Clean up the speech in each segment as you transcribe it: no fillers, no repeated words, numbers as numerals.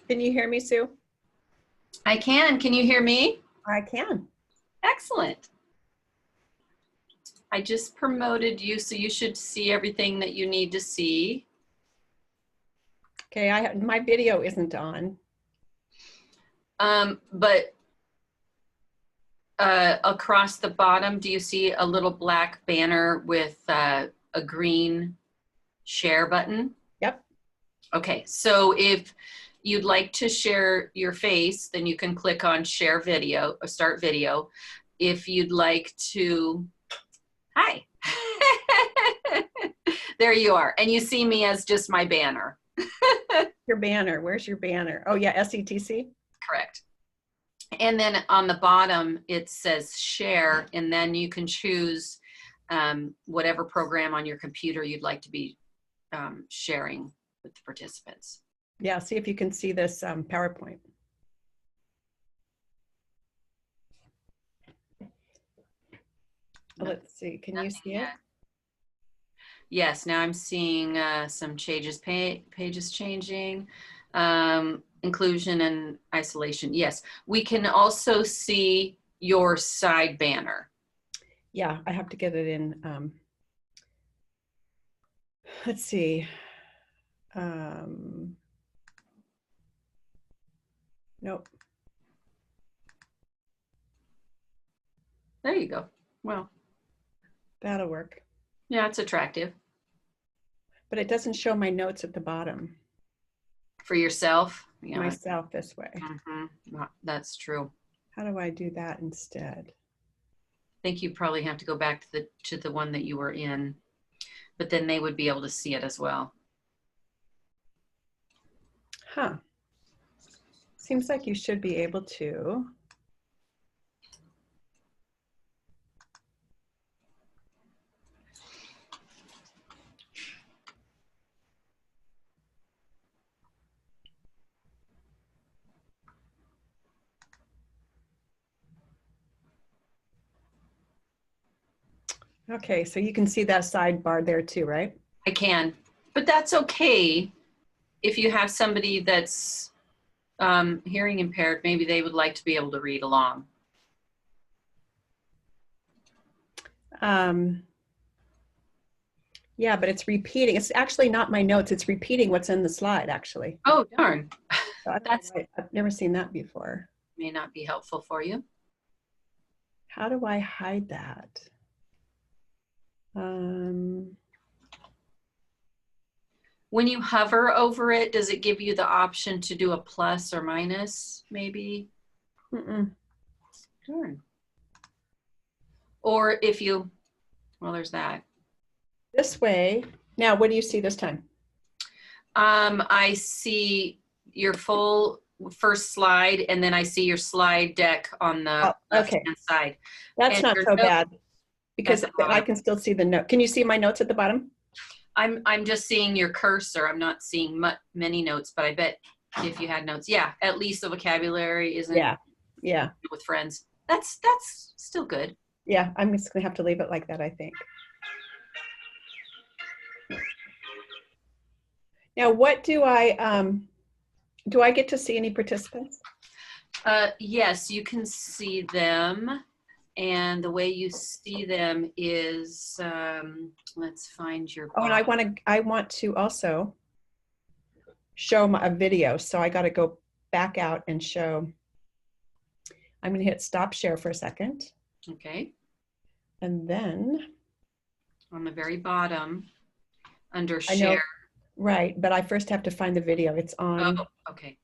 Can you hear me, Sue? I can. Can you hear me? I can. Excellent. I just promoted you, so you should see everything that you need to see. Okay, my video isn't on. But across the bottom, do you see a little black banner with a green share button? Yep. Okay, so if you'd like to share your face, then you can click on share video or start video. If you'd like to, hi. There you are. And you see me as just my banner. Your banner, where's your banner? Oh yeah, SETC? Correct. And then on the bottom, it says share, and then you can choose whatever program on your computer you'd like to be sharing with the participants. Yeah, see if you can see this PowerPoint. No, let's see, can you see it? Yes, now I'm seeing some changes, pages changing, inclusion and isolation. Yes, we can also see your side banner. Yeah, I have to get it in. Let's see. Nope. There you go. Well, that'll work. Yeah, it's attractive. But it doesn't show my notes at the bottom. For yourself? Yeah. Myself this way. Mm-hmm. That's true. How do I do that instead? I think you probably have to go back to the one that you were in, but then they would be able to see it as well. Huh. Seems like you should be able to. Okay, so you can see that sidebar there too, right? I can, but that's okay. If you have somebody that's hearing impaired, maybe they would like to be able to read along. Yeah, but it's repeating. It's actually not my notes. It's repeating what's in the slide, actually. Oh, darn. So I've never seen that before. May not be helpful for you. How do I hide that? When you hover over it, does it give you the option to do a plus or minus, maybe? Sure. Or if you, well, there's that. This way. Now, what do you see this time? I see your full first slide, and then I see your slide deck on the left-hand side. That's not so bad, because I can still see the note. Can you see my notes at the bottom? I'm just seeing your cursor. I'm not seeing many notes, but I bet if you had notes, yeah, at least the vocabulary isn't. Yeah. With friends, that's still good. Yeah, I'm just gonna have to leave it like that, I think. Now, what do I get to see any participants? Yes, you can see them. And the way you see them is, let's find your. Oh, and I want to also show a video. So I got to go back out and show. I'm going to hit stop share for a second. Okay. And then. On the very bottom, under share. I know, right, but I first have to find the video. It's on. Oh, okay.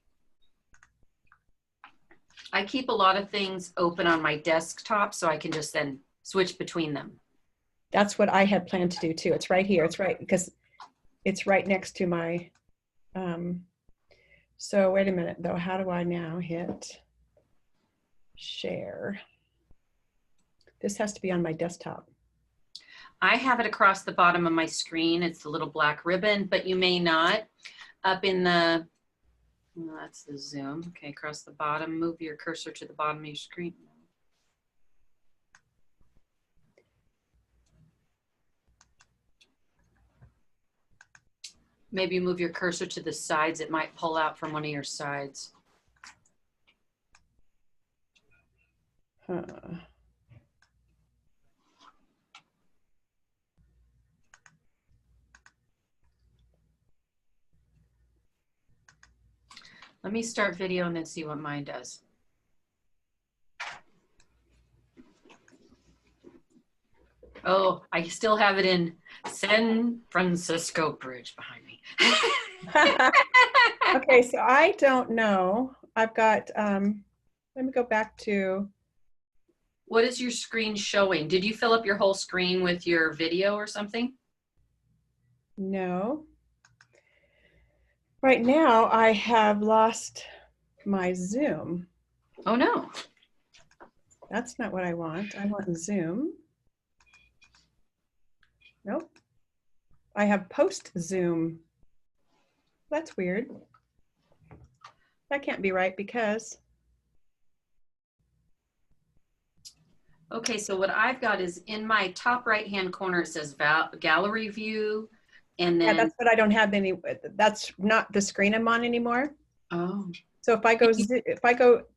I keep a lot of things open on my desktop so I can just then switch between them. That's what I had planned to do too. It's right here. It's right because it's right next to my, so wait a minute though. How do I now hit share? This has to be on my desktop. I have it across the bottom of my screen. It's the little black ribbon, but you may not. Up in the, well, that's the zoom. Okay, across the bottom, move your cursor to the bottom of your screen. Maybe move your cursor to the sides. It might pull out from one of your sides. Huh. Let me start video and then see what mine does. Oh, I still have it in San Francisco Bridge behind me. Okay, so I don't know. I've got, let me go back to. What is your screen showing? Did you fill up your whole screen with your video or something? No. Right now, I have lost my Zoom. Oh, no. That's not what I want. I want Zoom. Nope. I have post Zoom. That's weird. That can't be right because. Okay, so what I've got is in my top right-hand corner, it says gallery view. And then. Yeah, that's what I don't have any. That's not the screen I'm on anymore. Oh. So if I go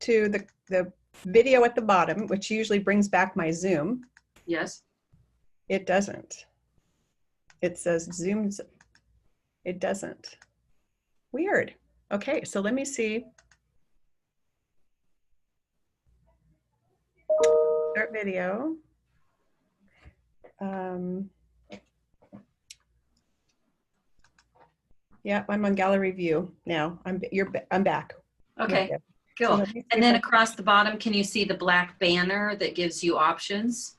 to the video at the bottom, which usually brings back my Zoom. Yes. It doesn't. It says Zooms. It doesn't. Weird. Okay, so let me see. Start video. Yeah, I'm on gallery view now. I'm back. Okay, cool. So and then across the bottom, can you see the black banner that gives you options?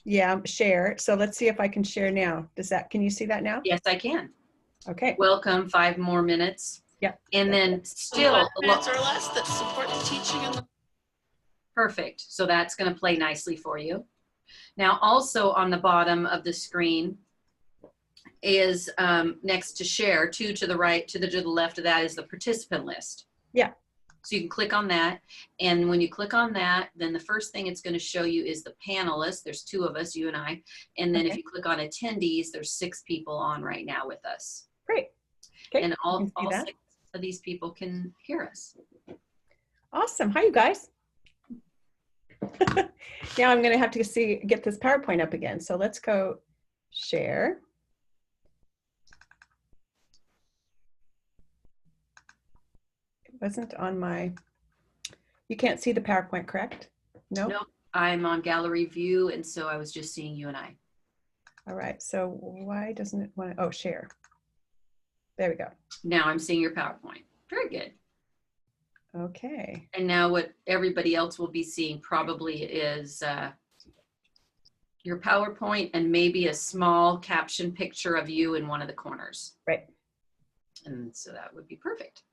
Yeah, share. So let's see if I can share now. Can you see that now? Yes, I can. Okay. Welcome, 5 more minutes. Yeah. And then still 5 minutes or less that support the teaching. Perfect. So that's going to play nicely for you. Now, also on the bottom of the screen is next to share, 2 to the right, to the left of that is the participant list. Yeah. So you can click on that. And when you click on that, then the first thing it's going to show you is the panelists. There's 2 of us, you and I. And then if you click on attendees, there's 6 people on right now with us. Great. Okay. And all 6 of these people can hear us. Awesome. Hi, you guys. Now I'm going to have to get this PowerPoint up again. So let's go share. It wasn't on my, you can't see the PowerPoint, correct? No? Nope. I'm on gallery view, and so I was just seeing you and I. All right. So why doesn't it want to, oh, share. There we go. Now I'm seeing your PowerPoint. Very good. Okay. And now what everybody else will be seeing probably is your PowerPoint and maybe a small caption picture of you in one of the corners. Right. And so that would be perfect.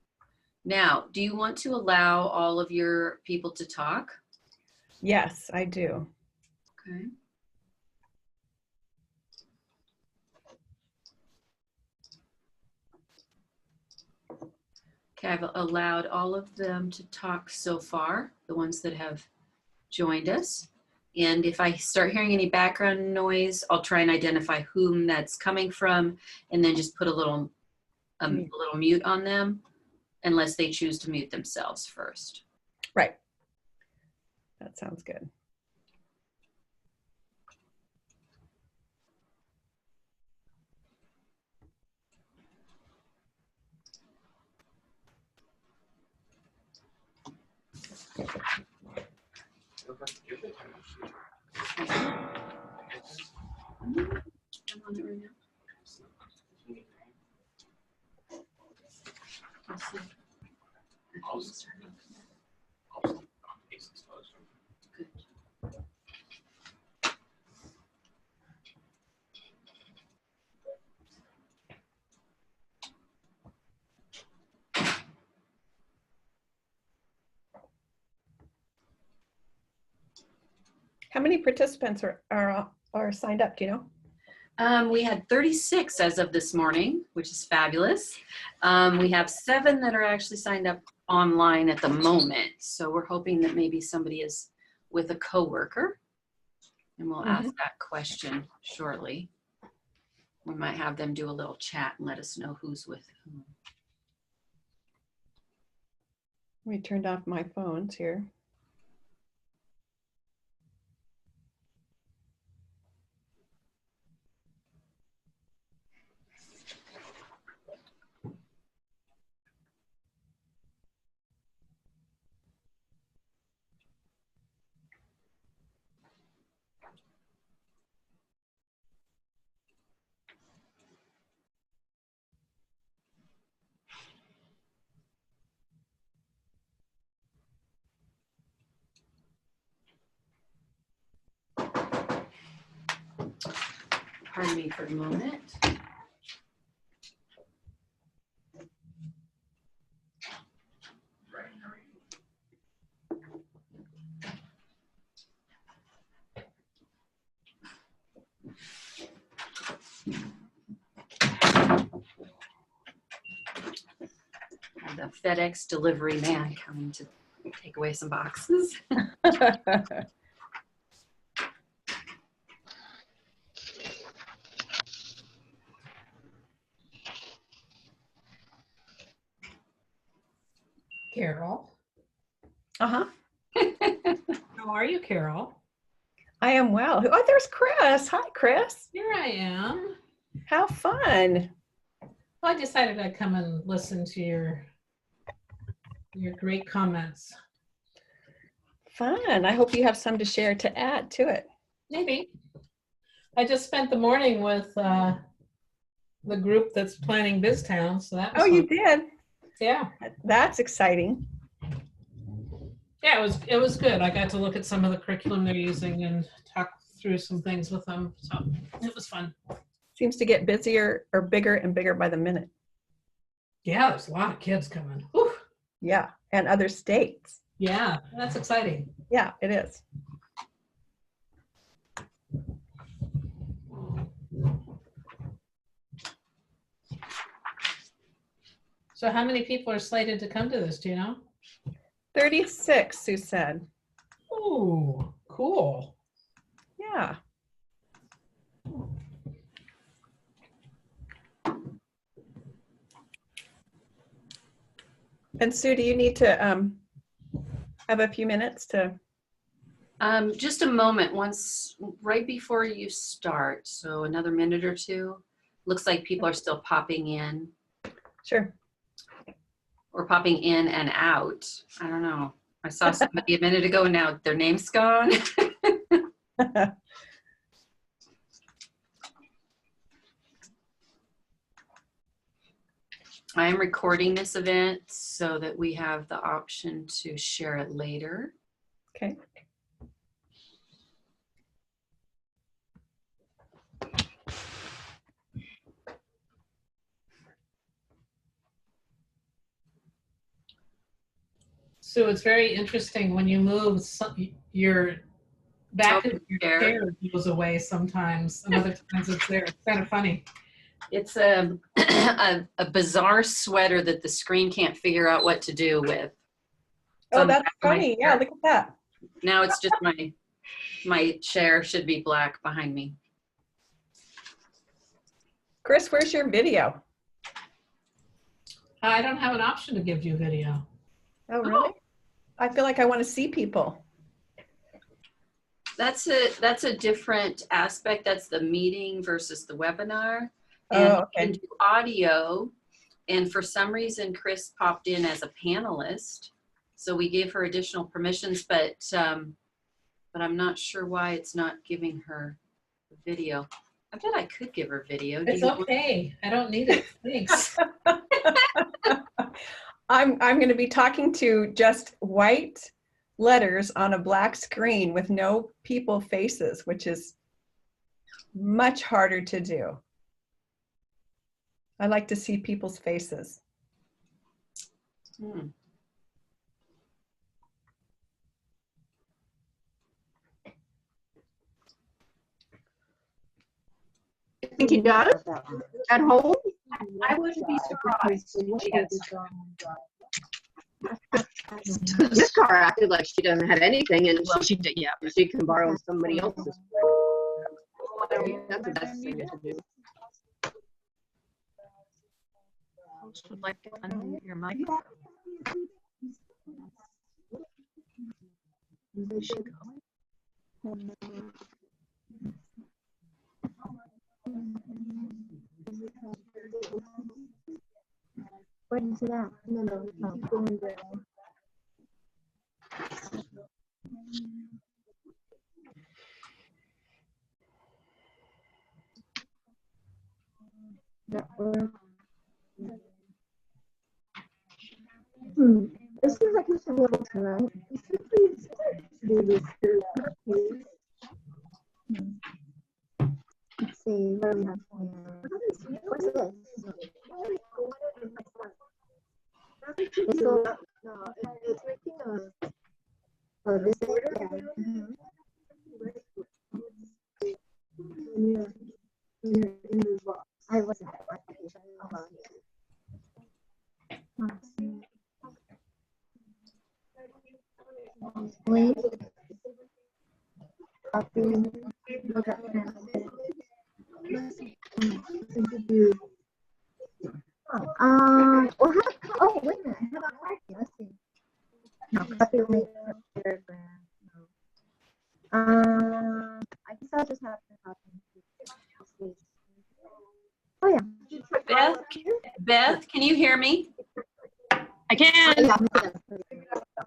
Now, do you want to allow all of your people to talk? Yes, I do. Okay. Okay, I've allowed all of them to talk so far, the ones that have joined us. And if I start hearing any background noise, I'll try and identify whom that's coming from, and then just put a little mute on them, unless they choose to mute themselves first. Right. That sounds good. How many participants are signed up, do you know? We had 36 as of this morning, which is fabulous. We have 7 that are actually signed up online at the moment. So we're hoping that maybe somebody is with a coworker, and we'll ask that question shortly. We might have them do a little chat and let us know who's with whom. We turned off my phones here. Pardon me for a moment. The FedEx delivery man coming to take away some boxes. Carol. Uh-huh. How are you, Carol? I am well. Oh, there's Chris. Hi, Chris. Here I am. How fun. Well, I decided I'd come and listen to your great comments. Fun. I hope you have some to share to add to it. Maybe. I just spent the morning with the group that's planning BizTown, so that was Oh, you fun. did? Yeah. That's exciting. Yeah, it was good. I got to look at some of the curriculum they're using and talk through some things with them. So it was fun. Seems to get busier or bigger and bigger by the minute. Yeah, there's a lot of kids coming. Whew. Yeah. And other states. Yeah, that's exciting. Yeah, it is. So how many people are slated to come to this, do you know? 36, Sue said. Oh, cool. Yeah. And Sue, do you need to have a few minutes to? Just a moment, right before you start, so another minute or two. Looks like people are still popping in. Sure. Or popping in and out. I don't know. I saw somebody a minute ago and now their name's gone. I am recording this event so that we have the option to share it later. Okay. So it's very interesting when you move, your back of your chair goes away sometimes, and other times it's there. It's kind of funny. It's a bizarre sweater that the screen can't figure out what to do with. Oh, that's funny. Yeah, look at that. Now it's just my chair should be black behind me. Chris, where's your video? I don't have an option to give you video. Oh, really? I feel like I want to see people. That's a different aspect. That's the meeting versus the webinar. And Oh, okay. you can do audio. And for some reason, Chris popped in as a panelist. So we gave her additional permissions, but I'm not sure why it's not giving her video. I bet I could give her video. It's okay. I don't need it. Thanks. I'm going to be talking to just white letters on a black screen with no people faces, which is much harder to do. I like to see people's faces. I think he does at home. I wouldn't be surprised. This car acted like she doesn't have anything, and she did. Yeah, she can borrow somebody else's. That's the best thing to do. else would like to unmute your mic. What is that? No. This is like we should be able to, right? We should please do this. Let's see, what do we have here? What's this? It's all, no, it's making a visit. Yeah. I wasn't at my application. Hold on. Wait. Copy. Look at well, oh, wait a minute. How about copy? Let's see. No, copy link paragraph. No. I guess I'll just have to copy. Oh, yeah. Beth, can you hear me? I can.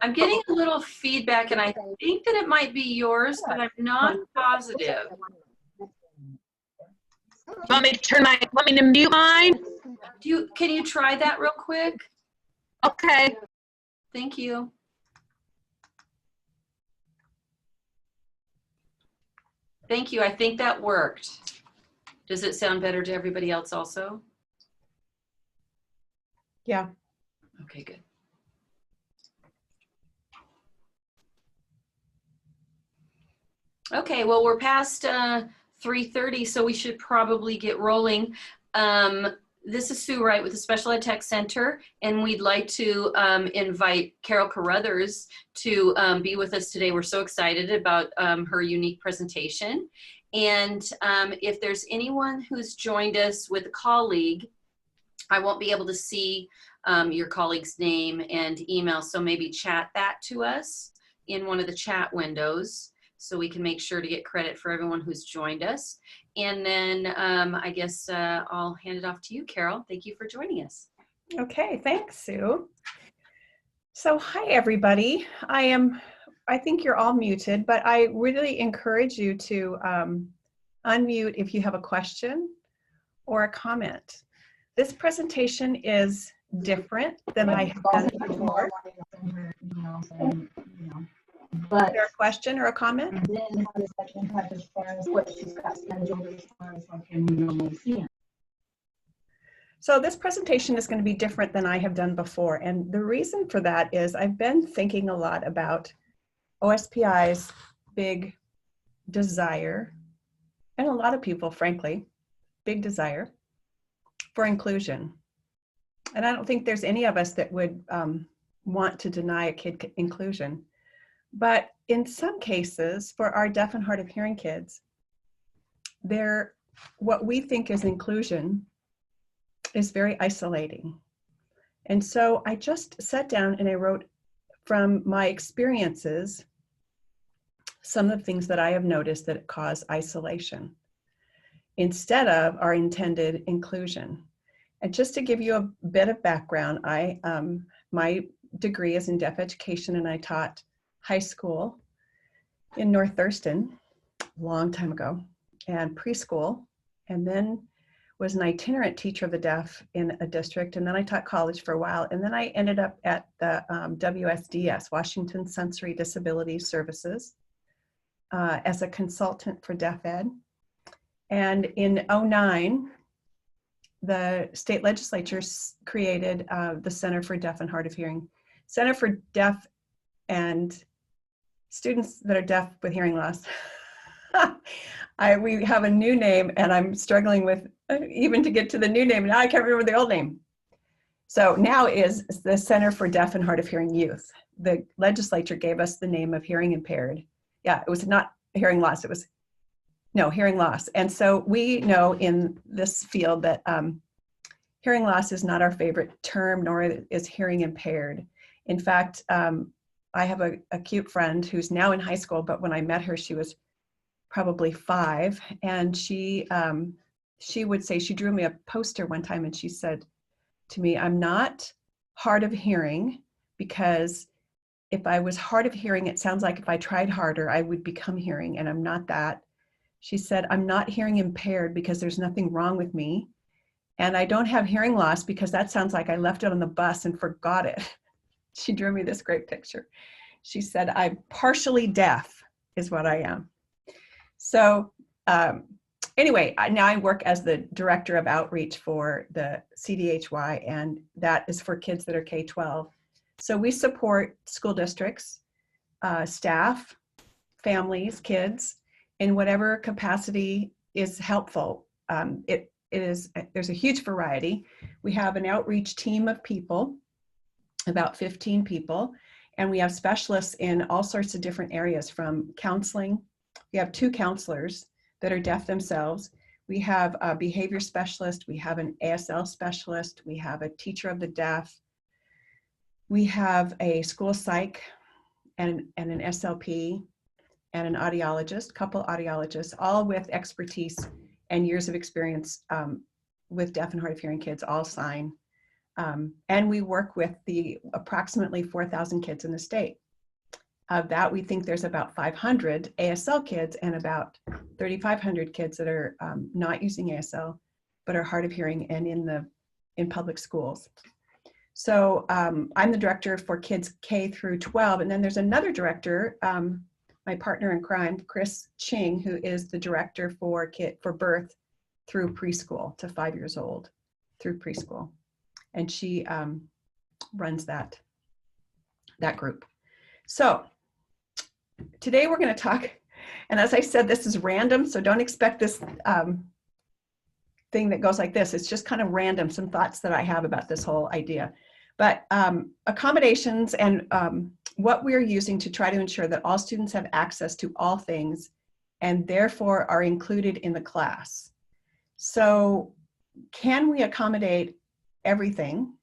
I'm getting a little feedback, and I think that it might be yours, but I'm not positive. Want me to mute mine? Can you try that real quick? Okay. Thank you. Thank you. I think that worked. Does it sound better to everybody else also? Yeah. Okay, good. Okay, well, we're past 3:30, so we should probably get rolling. This is Sue Wright with the Special Ed Tech Center, and we'd like to invite Carol Carruthers to be with us today. We're so excited about her unique presentation. And if there's anyone who's joined us with a colleague, I won't be able to see your colleague's name and email, so maybe chat that to us in one of the chat windows so we can make sure to get credit for everyone who's joined us. And then I guess I'll hand it off to you, Carol. Thank you for joining us. Okay, thanks, Sue. So hi, everybody. I think you're all muted, but I really encourage you to unmute if you have a question or a comment. This presentation is different than I have done before. Is there a question or a comment? Then how does that impact as far as what she's got scheduled as far as what can we normally see? So this presentation is going to be different than I have done before. And the reason for that is I've been thinking a lot about OSPI's big desire, and a lot of people, frankly, big desire for inclusion. And I don't think there's any of us that would want to deny a kid inclusion. But in some cases, for our deaf and hard of hearing kids, what we think is inclusion is very isolating. And so I just sat down and I wrote from my experiences some of the things that I have noticed that cause isolation instead of our intended inclusion. And just to give you a bit of background, my degree is in deaf education, and I taught high school in North Thurston a long time ago, and preschool, and then was an itinerant teacher of the deaf in a district, and then I taught college for a while, and then I ended up at the WSDS, Washington Sensory Disability Services, as a consultant for deaf ed. And in 2009, the state legislature created the Center for Deaf and Hard of Hearing, Center for Deaf and Students that are deaf with hearing loss. We have a new name, and I'm struggling with even to get to the new name. Now I can't remember the old name. So now is the Center for Deaf and Hard of Hearing Youth. The legislature gave us the name of hearing impaired. Yeah, it was not hearing loss. It was, no, hearing loss. And so we know in this field that hearing loss is not our favorite term, nor is hearing impaired. In fact, I have a cute friend who's now in high school, but when I met her, she was probably 5, and she would say, she drew me a poster one time, and she said to me, "I'm not hard of hearing, because if I was hard of hearing, it sounds like if I tried harder, I would become hearing, and I'm not that." She said, "I'm not hearing impaired because there's nothing wrong with me. And I don't have hearing loss because that sounds like I left it on the bus and forgot it." She drew me this great picture. She said, "I'm partially deaf is what I am." So anyway, now I work as the director of outreach for the CDHY, and that is for kids that are K-12. So we support school districts, staff, families, kids, in whatever capacity is helpful. There's a huge variety. We have an outreach team of people, about 15 people, and we have specialists in all sorts of different areas, from counseling. We have 2 counselors that are deaf themselves. We have a behavior specialist. We have an ASL specialist. We have a teacher of the deaf. We have a school psych and an SLP and an audiologist, couple audiologists, all with expertise and years of experience with deaf and hard of hearing kids, all sign. And we work with the approximately 4,000 kids in the state. Of that, we think there's about 500 ASL kids and about 3,500 kids that are not using ASL, but are hard of hearing and in public schools. So I'm the director for kids K through 12. And then there's another director, my partner in crime, Chris Ching, who is the director for birth through preschool to 5 years old, through preschool. And she runs that group. So today we're going to talk, and as I said, this is random, so don't expect this thing that goes like this. It's just kind of random, some thoughts that I have about this whole idea. But accommodations and what we're using to try to ensure that all students have access to all things and therefore are included in the class. So can we accommodate everything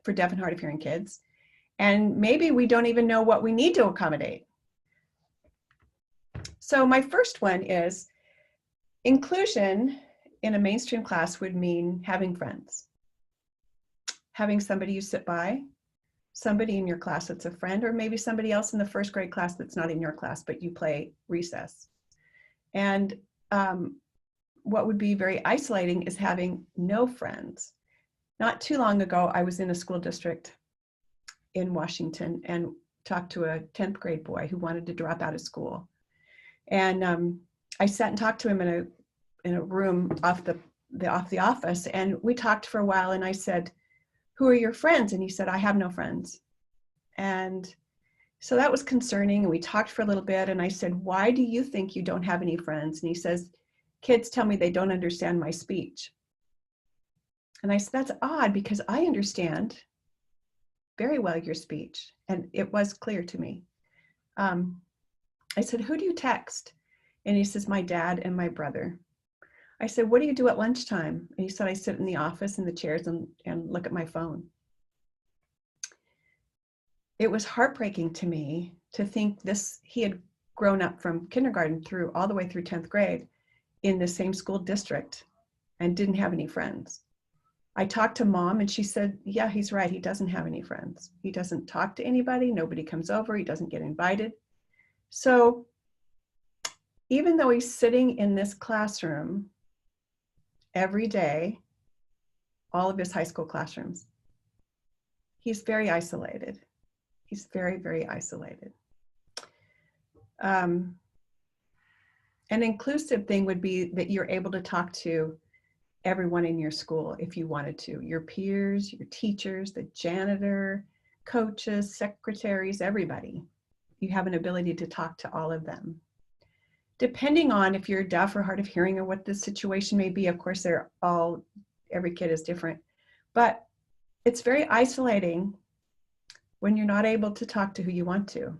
for deaf and hard of hearing kids? And maybe we don't even know what we need to accommodate. So my first one is inclusion in a mainstream class would mean having friends, having somebody you sit by, somebody in your class that's a friend, or maybe somebody else in the first grade class that's not in your class, but you play recess. And what would be very isolating is having no friends. Not too long ago, I was in a school district in Washington and talked to a 10th grade boy who wanted to drop out of school. And I sat and talked to him in a room off the office, and we talked for a while, and I said, "Who are your friends?" And he said, "I have no friends." And so that was concerning, and we talked for a little bit, and I said, "Why do you think you don't have any friends?" And he says, "Kids tell me they don't understand my speech." And I said, "That's odd, because I understand very well your speech." And it was clear to me. I said, "Who do you text?" And he says, "My dad and my brother." I said, "What do you do at lunchtime?" And he said, "I sit in the office in the chairs and look at my phone." It was heartbreaking to me to think he had grown up from kindergarten through all the way through 10th grade in the same school district and didn't have any friends. I talked to Mom, and she said, "Yeah, he's right. He doesn't have any friends. He doesn't talk to anybody. Nobody comes over. He doesn't get invited." So even though he's sitting in this classroom every day, all of his high school classrooms, he's very isolated. He's very, very isolated. An inclusive thing would be that you're able to talk to everyone in your school if you wanted to, your peers, your teachers, the janitor, coaches, secretaries, everybody. You have an ability to talk to all of them. Depending on if you're deaf or hard of hearing or what the situation may be, of course, every kid is different, but it's very isolating when you're not able to talk to who you want to.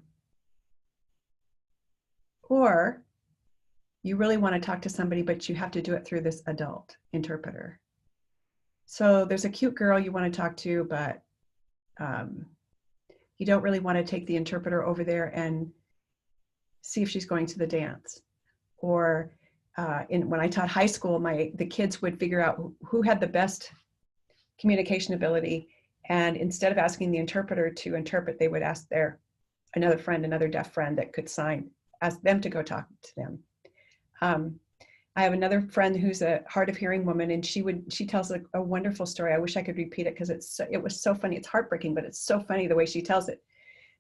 Or you really want to talk to somebody, but you have to do it through this adult interpreter. So there's a cute girl you want to talk to, but you don't really want to take the interpreter over there and see if she's going to the dance. Or when I taught high school, the kids would figure out who had the best communication ability, and instead of asking the interpreter to interpret, they would ask another deaf friend that could sign, ask them to go talk to them. I have another friend who's a hard of hearing woman, and she tells a wonderful story. I wish I could repeat it because it was so funny. It's heartbreaking, but it's so funny the way she tells it.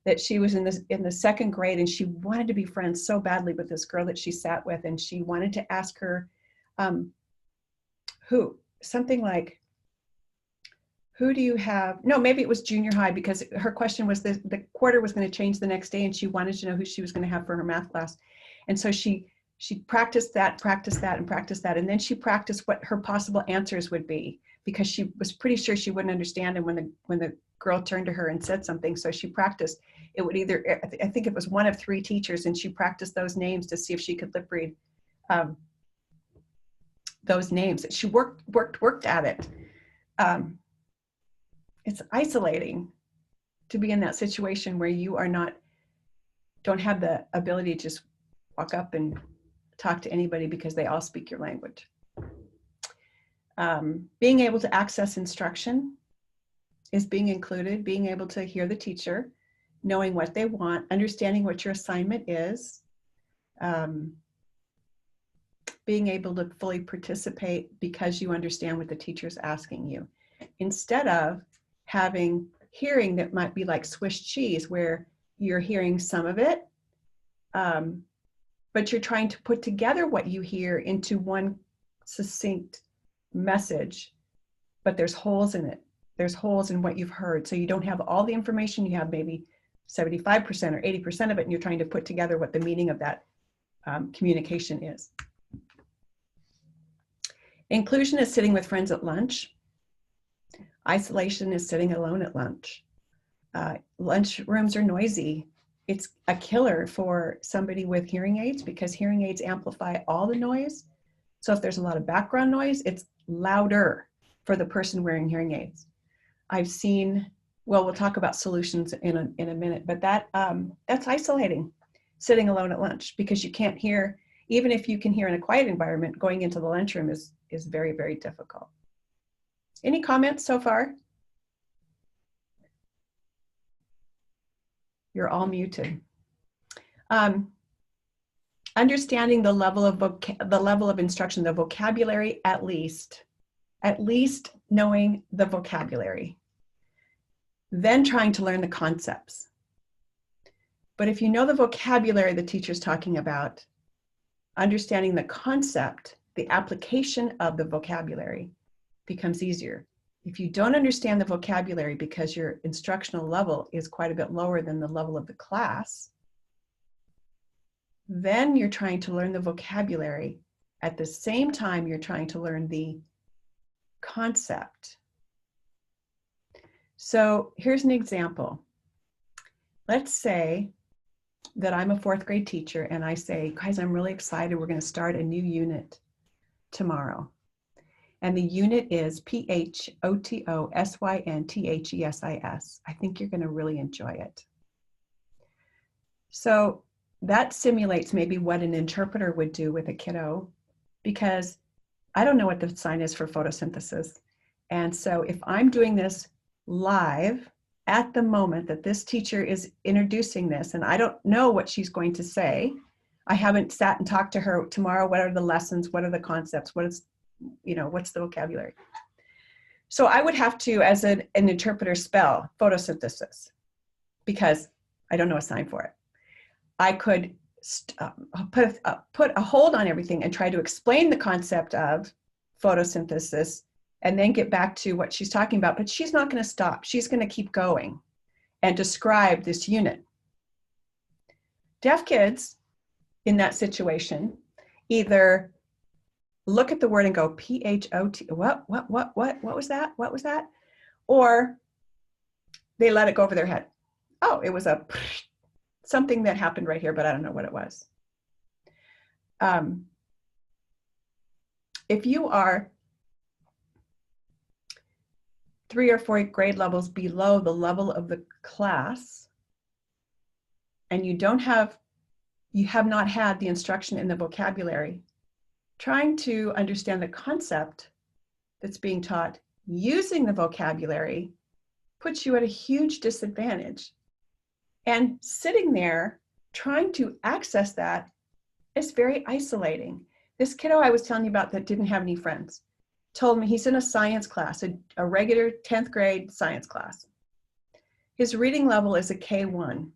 That she was in the second grade, and she wanted to be friends so badly with this girl that she sat with, and she wanted to ask her, something like, who do you have? No, maybe it was junior high, because her question was the quarter was going to change the next day, and she wanted to know who she was going to have for her math class. And so she practiced that, and then she practiced what her possible answers would be, because she was pretty sure she wouldn't understand. And when the girl turned to her and said something, so she practiced. It would either, I think it was one of three teachers, and she practiced those names to see if she could lip read those names. She worked at it. It's isolating to be in that situation where you don't have the ability to just walk up and talk to anybody because they all speak your language. Being able to access instruction is being included, being able to hear the teacher, knowing what they want, understanding what your assignment is, being able to fully participate because you understand what the teacher's asking you, instead of having hearing that might be like Swiss cheese, where you're hearing some of it, but you're trying to put together what you hear into one succinct message, but there's holes in it. There's holes in what you've heard. So you don't have all the information. You have maybe 75% or 80% of it, and you're trying to put together what the meaning of that communication is. Inclusion is sitting with friends at lunch. Isolation is sitting alone at lunch. Lunch rooms are noisy. It's a killer for somebody with hearing aids, because hearing aids amplify all the noise. So if there's a lot of background noise, it's louder for the person wearing hearing aids. I've seen, well, we'll talk about solutions in a minute, but that's isolating, sitting alone at lunch, because you can't hear, even if you can hear in a quiet environment, going into the lunchroom is very, very difficult. Any comments so far? You're all muted. Understanding the level of instruction, the vocabulary, at least knowing the vocabulary, then trying to learn the concepts. But if you know the vocabulary the teacher's talking about, understanding the concept, the application of the vocabulary becomes easier. If you don't understand the vocabulary because your instructional level is quite a bit lower than the level of the class, then you're trying to learn the vocabulary. At the same time, you're trying to learn the concept. So here's an example. Let's say that I'm a fourth grade teacher, and I say, guys, I'm really excited. We're going to start a new unit tomorrow. And the unit is PHOTOSYNTHESIS. I think you're going to really enjoy it. So that simulates maybe what an interpreter would do with a kiddo, because I don't know what the sign is for photosynthesis. And so if I'm doing this live at the moment that this teacher is introducing this, and I don't know what she's going to say, I haven't sat and talked to her tomorrow, what are the lessons, what are the concepts, what's the vocabulary? So I would have to, as an interpreter, spell photosynthesis, because I don't know a sign for it. I could put a hold on everything and try to explain the concept of photosynthesis, and then get back to what she's talking about. But she's not going to stop. She's going to keep going and describe this unit. Deaf kids in that situation either look at the word and go, P-H-O-T, what was that? What was that? Or they let it go over their head. Oh, it was something that happened right here, but I don't know what it was. If you are 3 or 4 grade levels below the level of the class, and you have not had the instruction in the vocabulary, trying to understand the concept that's being taught using the vocabulary puts you at a huge disadvantage. And sitting there trying to access that is very isolating. This kiddo I was telling you about that didn't have any friends told me he's in a science class, a regular 10th grade science class. His reading level is a K1.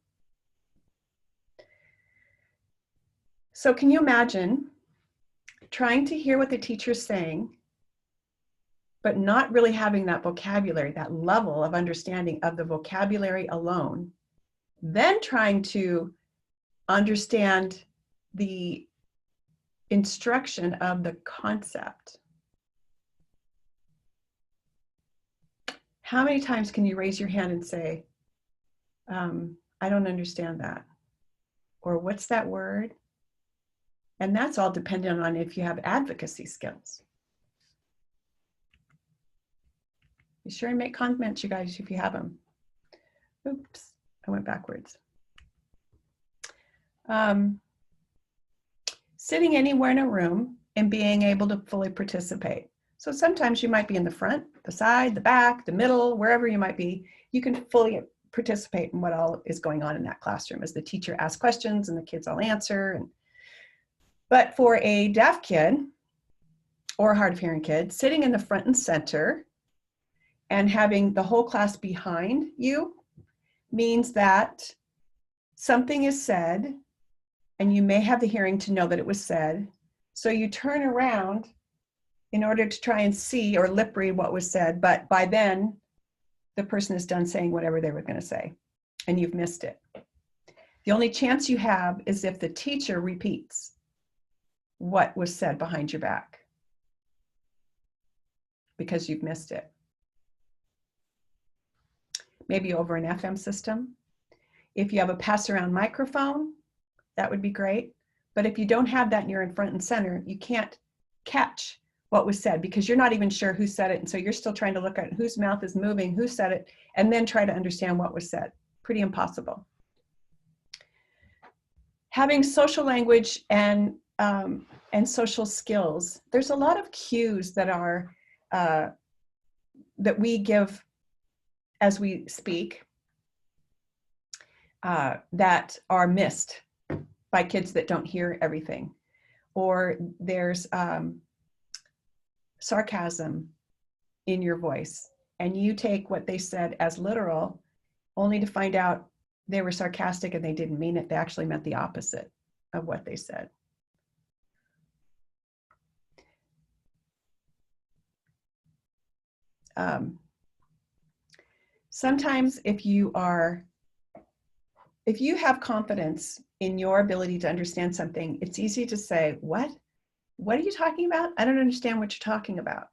So can you imagine trying to hear what the teacher's saying, but not really having that vocabulary, that level of understanding of the vocabulary alone, then trying to understand the instruction of the concept? How many times can you raise your hand and say, I don't understand that? Or what's that word? And that's all dependent on if you have advocacy skills. Be sure and make comments, you guys, if you have them. Oops, I went backwards. Sitting anywhere in a room and being able to fully participate. So sometimes you might be in the front, the side, the back, the middle, wherever you might be. You can fully participate in what all is going on in that classroom as the teacher asks questions and the kids all answer. But for a deaf kid or a hard of hearing kid, sitting in the front and center and having the whole class behind you means that something is said and you may have the hearing to know that it was said. So you turn around in order to try and see or lip read what was said, but by then the person is done saying whatever they were going to say and you've missed it. The only chance you have is if the teacher repeats what was said behind your back because you've missed it. Maybe over an FM system. If you have a pass around microphone, that would be great. But if you don't have that and you're in front and center, you can't catch what was said because you're not even sure who said it. And so you're still trying to look at whose mouth is moving, who said it, and then try to understand what was said. Pretty impossible. Having social language and social skills, there's a lot of cues that are that we give as we speak that are missed by kids that don't hear everything. Or there's sarcasm in your voice and you take what they said as literal only to find out they were sarcastic and they didn't mean it. They actually meant the opposite of what they said. Sometimes if you have confidence in your ability to understand something, it's easy to say, what are you talking about? I don't understand what you're talking about.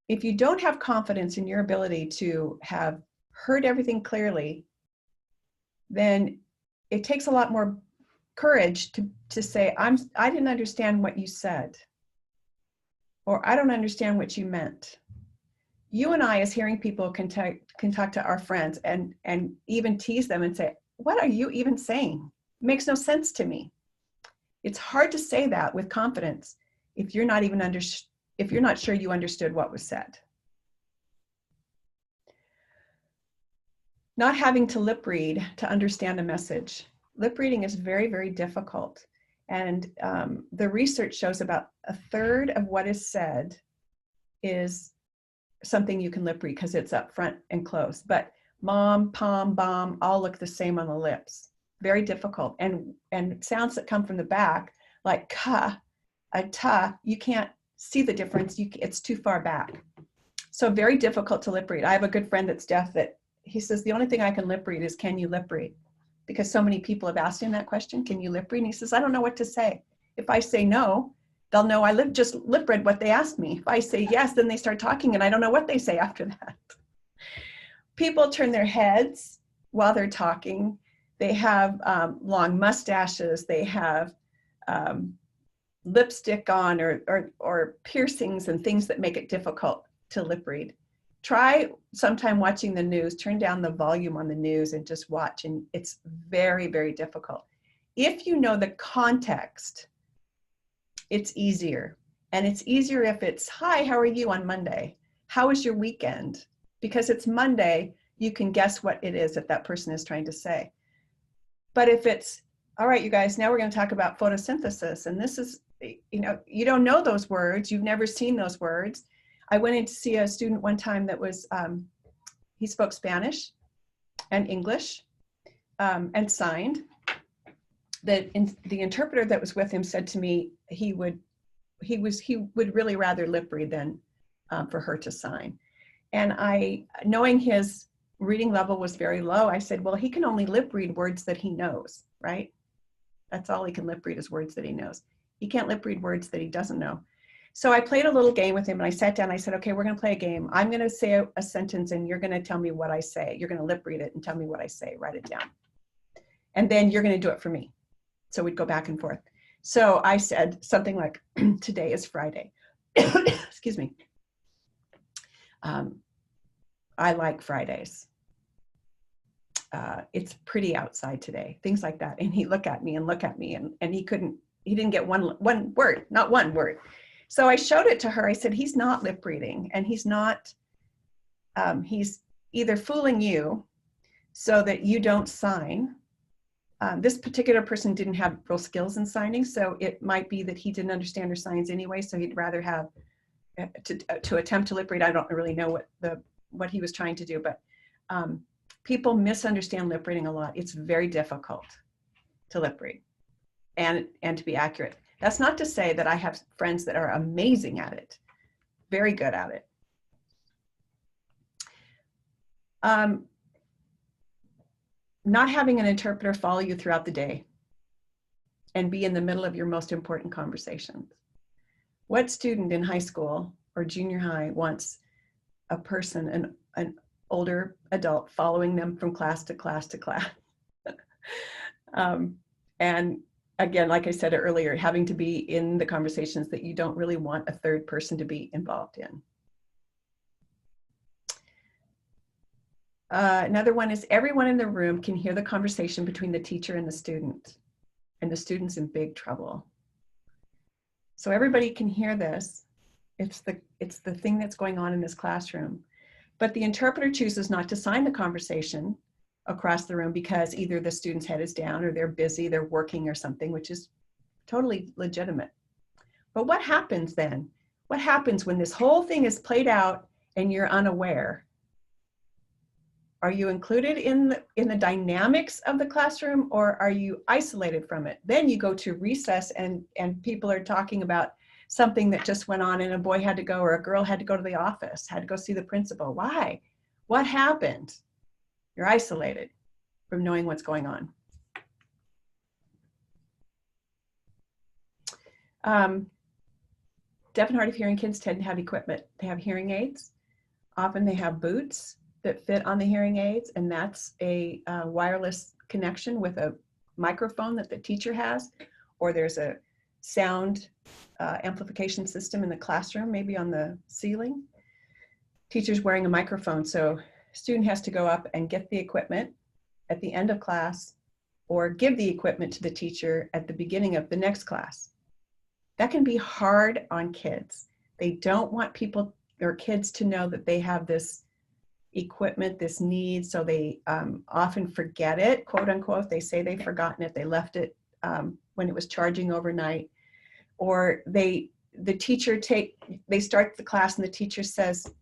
If you don't have confidence in your ability to have heard everything clearly, then it takes a lot more courage to say, I didn't understand what you said, or I don't understand what you meant. You and I as hearing people can talk to our friends and even tease them and say, what are you even saying? It makes no sense to me. It's hard to say that with confidence if you're not even if you're not sure you understood what was said. Not having to lip read to understand a message. Lip reading is very, very difficult. And the research shows about a third of what is said is something you can lip read because it's up front and close. But mom, pom, bom, all look the same on the lips. Very difficult. And sounds that come from the back, like ka, a ta, you can't see the difference. It's too far back. So very difficult to lip read. I have a good friend that's deaf that he says, the only thing I can lip read is, can you lip read? Because so many people have asked him that question, can you lip read? And he says, I don't know what to say. If I say no, they'll know I just lip read what they asked me. If I say yes, then they start talking and I don't know what they say after that. People turn their heads while they're talking. They have long mustaches. They have lipstick on or piercings and things that make it difficult to lip read. try sometime watching the news, turn down the volume on the news and just watch. And it's very, very difficult. If you know the context, it's easier. And it's easier if it's, hi, how are you on Monday? How was your weekend? Because it's Monday, you can guess what it is that person is trying to say. But if it's, all right, you guys, now we're going to talk about photosynthesis. And this is, you don't know those words. You've never seen those words. I went in to see a student one time that was, he spoke Spanish and English and signed. The interpreter that was with him said to me he would really rather lip read than for her to sign. And knowing his reading level was very low, I said, well, he can only lip read words that he knows, right? That's all he can lip read is words that he knows. He can't lip read words that he doesn't know. So I played a little game with him and I sat down, I said, okay, we're gonna play a game. I'm gonna say a sentence and you're gonna tell me what I say. You're gonna lip read it and tell me what I say, write it down. And then you're gonna do it for me. So we'd go back and forth. So I said something like, today is Friday. Excuse me. I like Fridays. It's pretty outside today, things like that. And he'd look at me and he didn't get one word, not one word. So I showed it to her. I said, he's not lip reading and he's not, he's either fooling you so that you don't sign. This particular person didn't have real skills in signing, so it might be that he didn't understand her signs anyway, so he'd rather have to attempt to lip read. I don't really know what he was trying to do, but people misunderstand lip reading a lot. It's very difficult to lip read and to be accurate. That's not to say that I have friends that are amazing at it, very good at it. Not having an interpreter follow you throughout the day and be in the middle of your most important conversations. What student in high school or junior high wants a person, an older adult, following them from class to class to class? And again, like I said earlier, having to be in the conversations that you don't really want a third person to be involved in. Another one is everyone in the room can hear the conversation between the teacher and the student's in big trouble. So everybody can hear this. It's the thing that's going on in this classroom. But the interpreter chooses not to sign the conversation across the room because either the student's head is down or they're busy, they're working or something, which is totally legitimate. But what happens then? What happens when this whole thing is played out and you're unaware? Are you included in the dynamics of the classroom or are you isolated from it? Then you go to recess and people are talking about something that just went on and a boy had to go or a girl had to go to the office, had to go see the principal. Why? What happened? You're isolated from knowing what's going on. Deaf and hard of hearing kids tend to have equipment. They have hearing aids. Often they have boots that fit on the hearing aids, and that's a wireless connection with a microphone that the teacher has, or there's a sound amplification system in the classroom, maybe on the ceiling. Teacher's wearing a microphone, so student has to go up and get the equipment at the end of class or give the equipment to the teacher at the beginning of the next class. That can be hard on kids. They don't want people or kids to know that they have this equipment, this need, so they often forget it, quote unquote. They say they've forgotten it, they left it when it was charging overnight, or they start the class and the teacher says,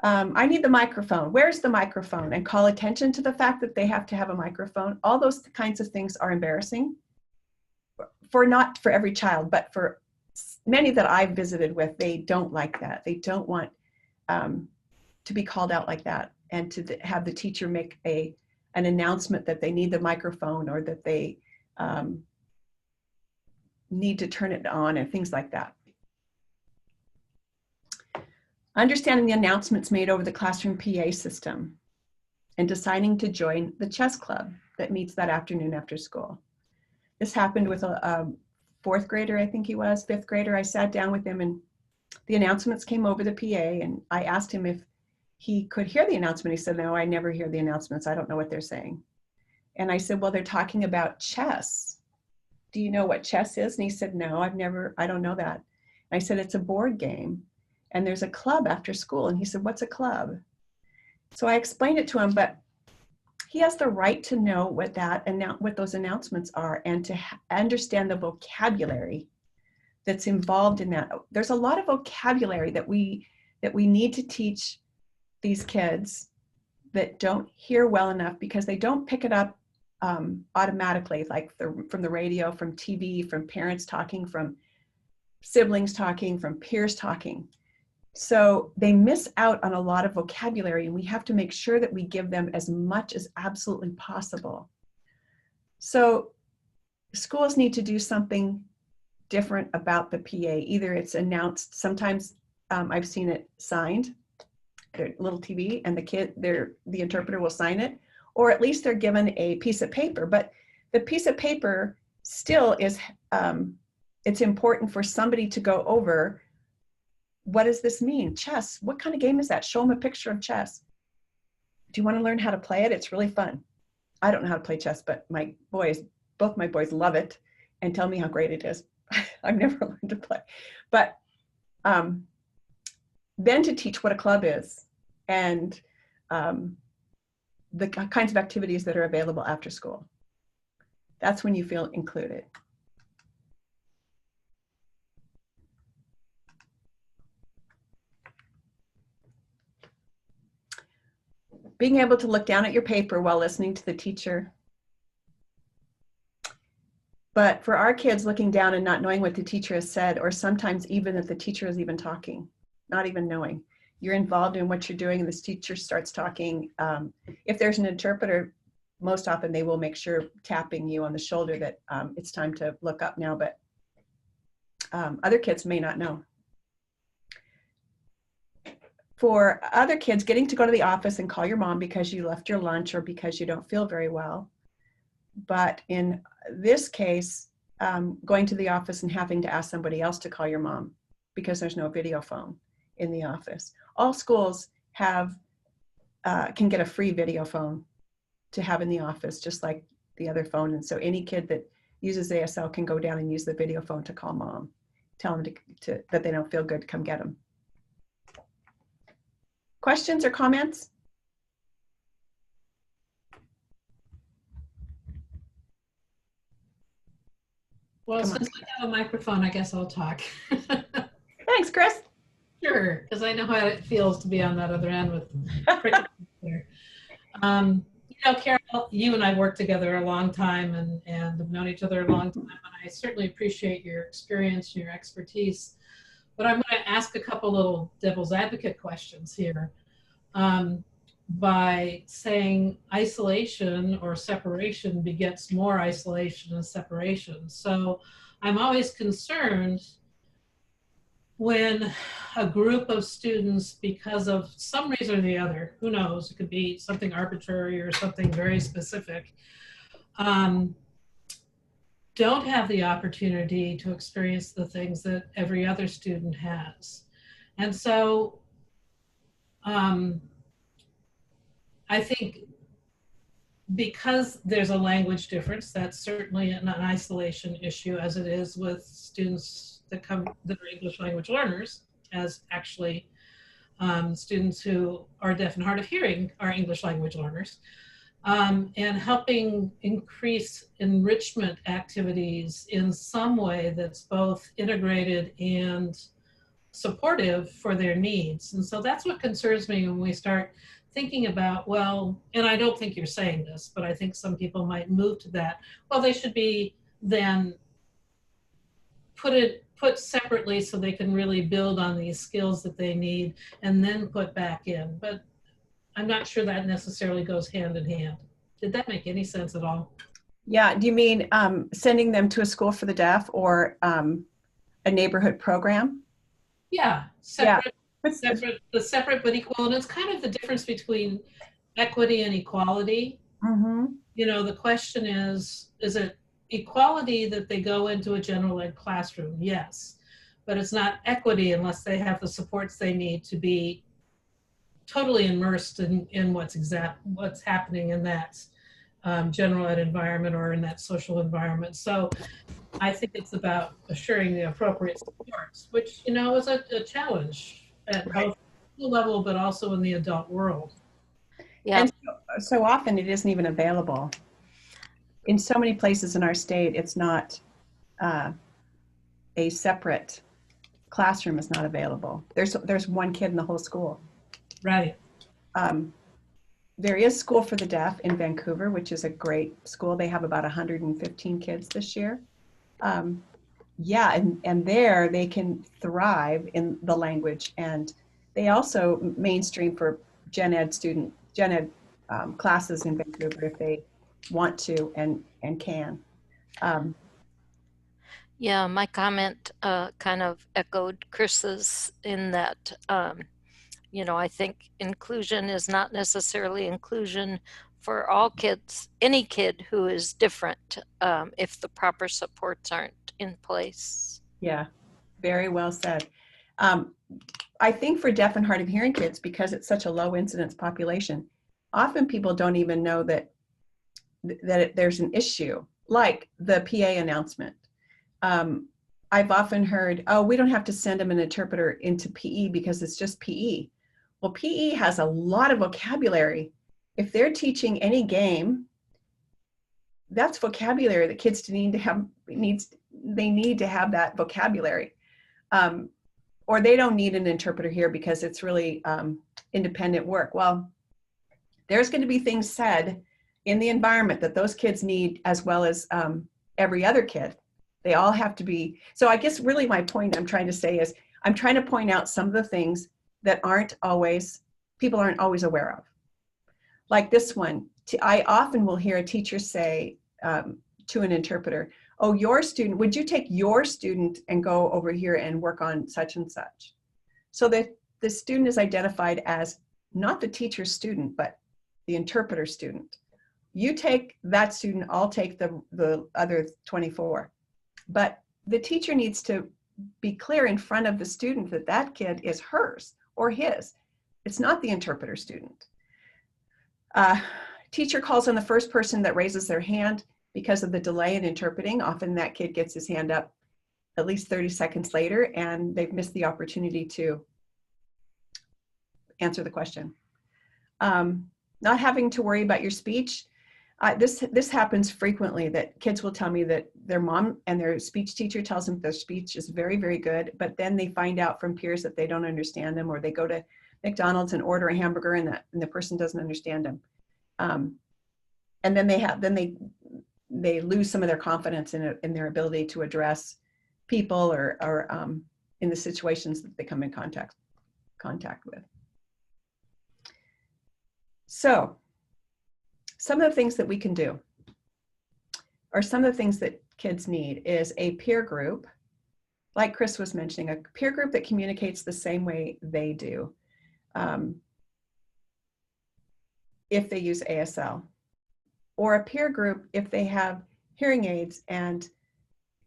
I need the microphone. Where's the microphone? And call attention to the fact that they have to have a microphone. All those kinds of things are embarrassing not for every child, but for many that I've visited with. They don't like that. They don't want to be called out like that and to have the teacher make an announcement that they need the microphone or that they need to turn it on and things like that. Understanding the announcements made over the classroom PA system and deciding to join the chess club that meets that afternoon after school. This happened with a fourth grader, I think he was, fifth grader. I sat down with him and the announcements came over the PA and I asked him if he could hear the announcement. He said, no, I never hear the announcements. I don't know what they're saying. And I said, well, they're talking about chess. Do you know what chess is? And he said, no, I don't know that. And I said, it's a board game. And there's a club after school. And he said, what's a club? So I explained it to him, but he has the right to know what those announcements are and to understand the vocabulary that's involved in that. There's a lot of vocabulary that we need to teach these kids that don't hear well enough because they don't pick it up automatically, like from the radio, from TV, from parents talking, from siblings talking, from peers talking. So they miss out on a lot of vocabulary, and we have to make sure that we give them as much as absolutely possible. So schools need to do something different about the PA. Either it's announced, sometimes I've seen it signed, their little TV, and the interpreter will sign it, or at least they're given a piece of paper. But the piece of paper still is, it's important for somebody to go over, what does this mean? Chess, what kind of game is that? Show them a picture of chess. Do you want to learn how to play it? It's really fun. I don't know how to play chess, but both my boys love it and tell me how great it is. I've never learned to play. But then to teach what a club is and the kinds of activities that are available after school. That's when you feel included. Being able to look down at your paper while listening to the teacher. But for our kids, looking down and not knowing what the teacher has said, or sometimes even that the teacher is even talking, not even knowing. You're involved in what you're doing and this teacher starts talking. If there's an interpreter, most often they will make sure tapping you on the shoulder that it's time to look up now, but other kids may not know. For other kids, getting to go to the office and call your mom because you left your lunch or because you don't feel very well. But in this case, going to the office and having to ask somebody else to call your mom because there's no video phone in the office. All schools can get a free video phone to have in the office, just like the other phone. And so any kid that uses ASL can go down and use the video phone to call mom, tell them that they don't feel good, come get them. Questions or comments? Well, since I have a microphone, I guess I'll talk. Thanks, Chris. Sure, because I know how it feels to be on that other end with there. You know, Carol, you and I worked together a long time and have known each other a long time, and I certainly appreciate your experience and your expertise. But I'm going to ask a couple little devil's advocate questions here. By saying isolation or separation begets more isolation and separation. So I'm always concerned when a group of students, because of some reason or the other, who knows, it could be something arbitrary or something very specific, don't have the opportunity to experience the things that every other student has. And so I think because there's a language difference, that's certainly an isolation issue, as it is with students that are English language learners, as actually students who are deaf and hard of hearing are English language learners. And helping increase enrichment activities in some way that's both integrated and supportive for their needs. And so that's what concerns me when we start thinking about, well, and I don't think you're saying this, but I think some people might move to that. Well, they should be then put separately so they can really build on these skills that they need and then put back in. But I'm not sure that necessarily goes hand in hand. Did that make any sense at all? Yeah, do you mean sending them to a school for the deaf or a neighborhood program? Yeah, separate but equal. And it's kind of the difference between equity and equality. Mm-hmm. You know, the question is it equality that they go into a general ed classroom? Yes, but it's not equity unless they have the supports they need to be totally immersed in what's happening in that general ed environment or in that social environment. So I think it's about assuring the appropriate supports, which, you know, is a challenge at Right. both the level, but also in the adult world. Yeah. And so often it isn't even available. In so many places in our state, it's not a separate classroom is not available. There's one kid in the whole school. Right. There is School for the Deaf in Vancouver, which is a great school. They have about 115 kids this year. Yeah, and there they can thrive in the language, and they also mainstream for gen ed classes in Vancouver if they want to and can. Yeah, my comment kind of echoed Chris's in that, you know, I think inclusion is not necessarily inclusion for all kids, any kid who is different, if the proper supports aren't in place. Yeah, very well said. I think for deaf and hard of hearing kids, because it's such a low incidence population, often people don't even know that there's an issue, like the PA announcement. I've often heard, oh, we don't have to send them an interpreter into PE because it's just PE. Well, PE has a lot of vocabulary. If they're teaching any game, that's vocabulary that kids need to have. They need to have that vocabulary, or they don't need an interpreter here because it's really independent work. Well, there's going to be things said in the environment that those kids need, as well as every other kid. They all have to be. So I guess really my point I'm trying to say is I'm trying to point out some of the things that people aren't always aware of. Like this one, I often will hear a teacher say to an interpreter, oh, your student, would you take your student and go over here and work on such and such? So that the student is identified as not the teacher's student, but the interpreter student. You take that student, I'll take the other 24. But the teacher needs to be clear in front of the student that that kid is hers or his. It's not the interpreter student. Teacher calls on the first person that raises their hand because of the delay in interpreting. Often that kid gets his hand up at least 30 seconds later, and they've missed the opportunity to answer the question. Not having to worry about your speech. This happens frequently, that kids will tell me that their mom and their speech teacher tells them their speech is very, very good, but then they find out from peers that they don't understand them, or they go to McDonald's and order a hamburger and the person doesn't understand them. And then they lose some of their confidence in their ability to address people or in the situations that they come in contact with. So some of the things that we can do, or some of the things that kids need, is a peer group, like Chris was mentioning, a peer group that communicates the same way they do, if they use ASL, or a peer group if they have hearing aids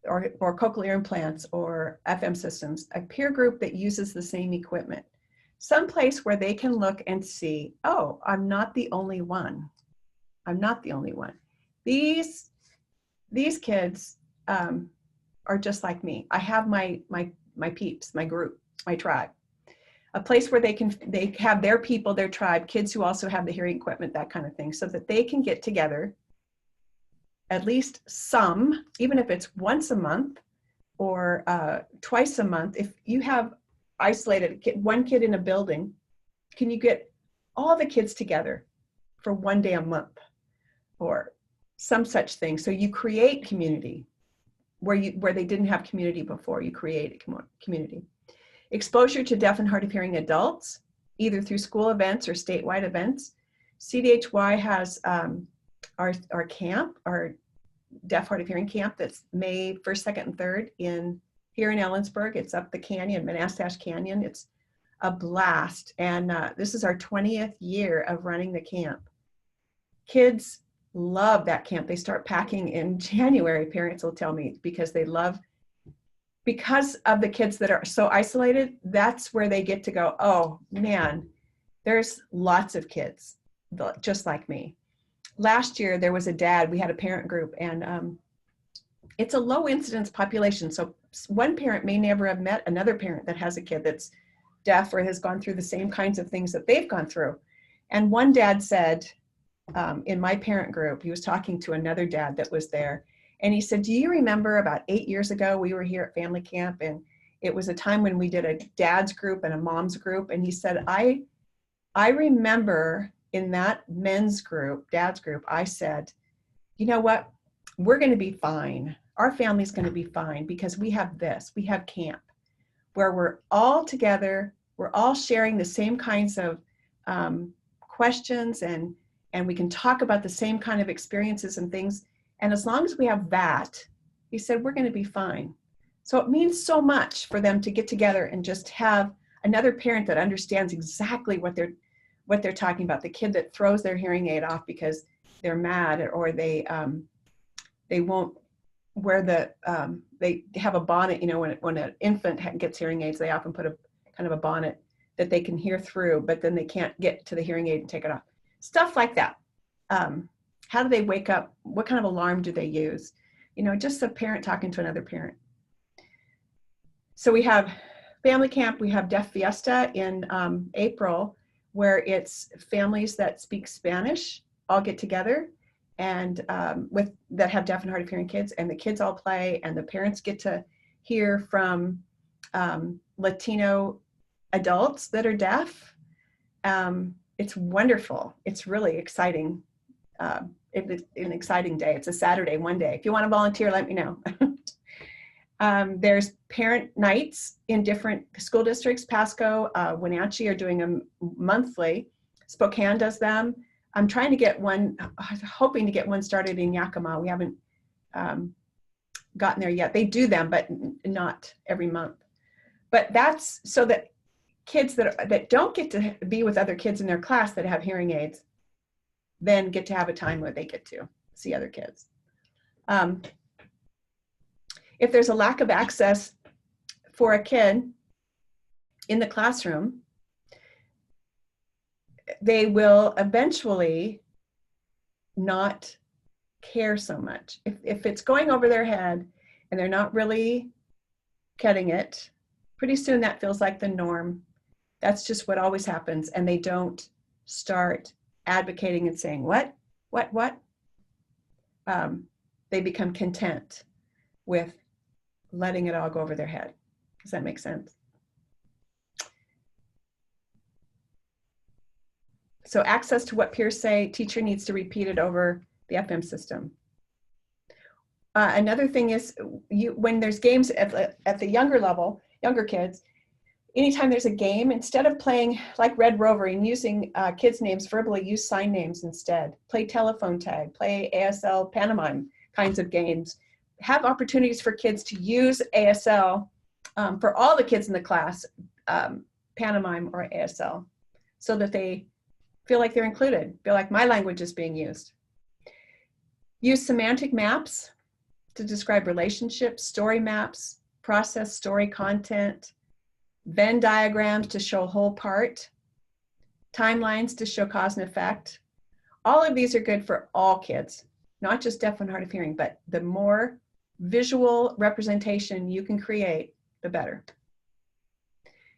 or cochlear implants or FM systems, a peer group that uses the same equipment, someplace where they can look and see, oh, I'm not the only one. I'm not the only one. These kids are just like me. I have my peeps, my group, my tribe. A place where they have their people, their tribe, kids who also have the hearing equipment, that kind of thing, so that they can get together, at least some, even if it's once a month or twice a month. If you have isolated one kid in a building, can you get all the kids together for one day a month or some such thing? So you create community where they didn't have community before. You create a community. Exposure to deaf and hard of hearing adults, either through school events or statewide events. CDHY has our camp, our deaf hard of hearing camp, that's May 1st, 2nd, and 3rd here in Ellensburg. It's up the canyon, Manastash Canyon. It's a blast. And this is our 20th year of running the camp. Kids love that camp. They start packing in January, parents will tell me, because because of the kids that are so isolated. That's where they get to go, oh man, There's lots of kids just like me. Last year, there was a dad, we had a parent group, and it's a low incidence population. So one parent may never have met another parent that has a kid that's deaf or has gone through the same kinds of things that they've gone through. And one dad said, in my parent group, he was talking to another dad that was there. And he said, do you remember about 8 years ago, we were here at family camp, and it was a time when we did a dad's group and a mom's group. And he said, I remember in that men's group, dad's group, I said, you know what? We're going to be fine. Our family's going to be fine because we have this. We have camp where we're all together. We're all sharing the same kinds of questions, and we can talk about the same kind of experiences and things. And as long as we have that, he said, we're going to be fine. So it means so much for them to get together and just have another parent that understands exactly what they're talking about. The kid that throws their hearing aid off because they're mad, or they won't wear they have a bonnet. You know, when an infant gets hearing aids, they often put a kind of a bonnet that they can hear through, but then they can't get to the hearing aid and take it off. Stuff like that. How do they wake up? What kind of alarm do they use? You know, just a parent talking to another parent. So we have family camp. We have Deaf Fiesta in April, where it's families that speak Spanish all get together, and that have deaf and hard of hearing kids, and the kids all play, and the parents get to hear from Latino adults that are deaf. It's wonderful. It's really exciting. It's an exciting day. It's a Saturday, one day. If you want to volunteer, let me know. There's parent nights in different school districts. Pasco, Wenatchee are doing them monthly. Spokane does them. I'm trying to get one, hoping to get one started in Yakima. We haven't gotten there yet. They do them, but not every month. But that's so that kids that don't get to be with other kids in their class that have hearing aids then get to have a time where they get to see other kids. If there's a lack of access for a kid in the classroom, they will eventually not care so much. If it's going over their head and they're not really cutting it, pretty soon that feels like the norm. That's just what always happens. And they don't start advocating and saying, what? They become content with letting it all go over their head. Does that make sense? So access to what peers say, teacher needs to repeat it over the FM system. Another thing is when there's games at the younger level, younger kids, anytime there's a game, instead of playing like Red Rover and using kids' names verbally, use sign names instead. Play telephone tag, play ASL pantomime kinds of games. Have opportunities for kids to use ASL for all the kids in the class, pantomime or ASL, so that they feel like they're included, feel like my language is being used. Use semantic maps to describe relationships, story maps, process story content, Venn diagrams to show whole part, timelines to show cause and effect. All of these are good for all kids, not just deaf and hard of hearing, but the more visual representation you can create, the better.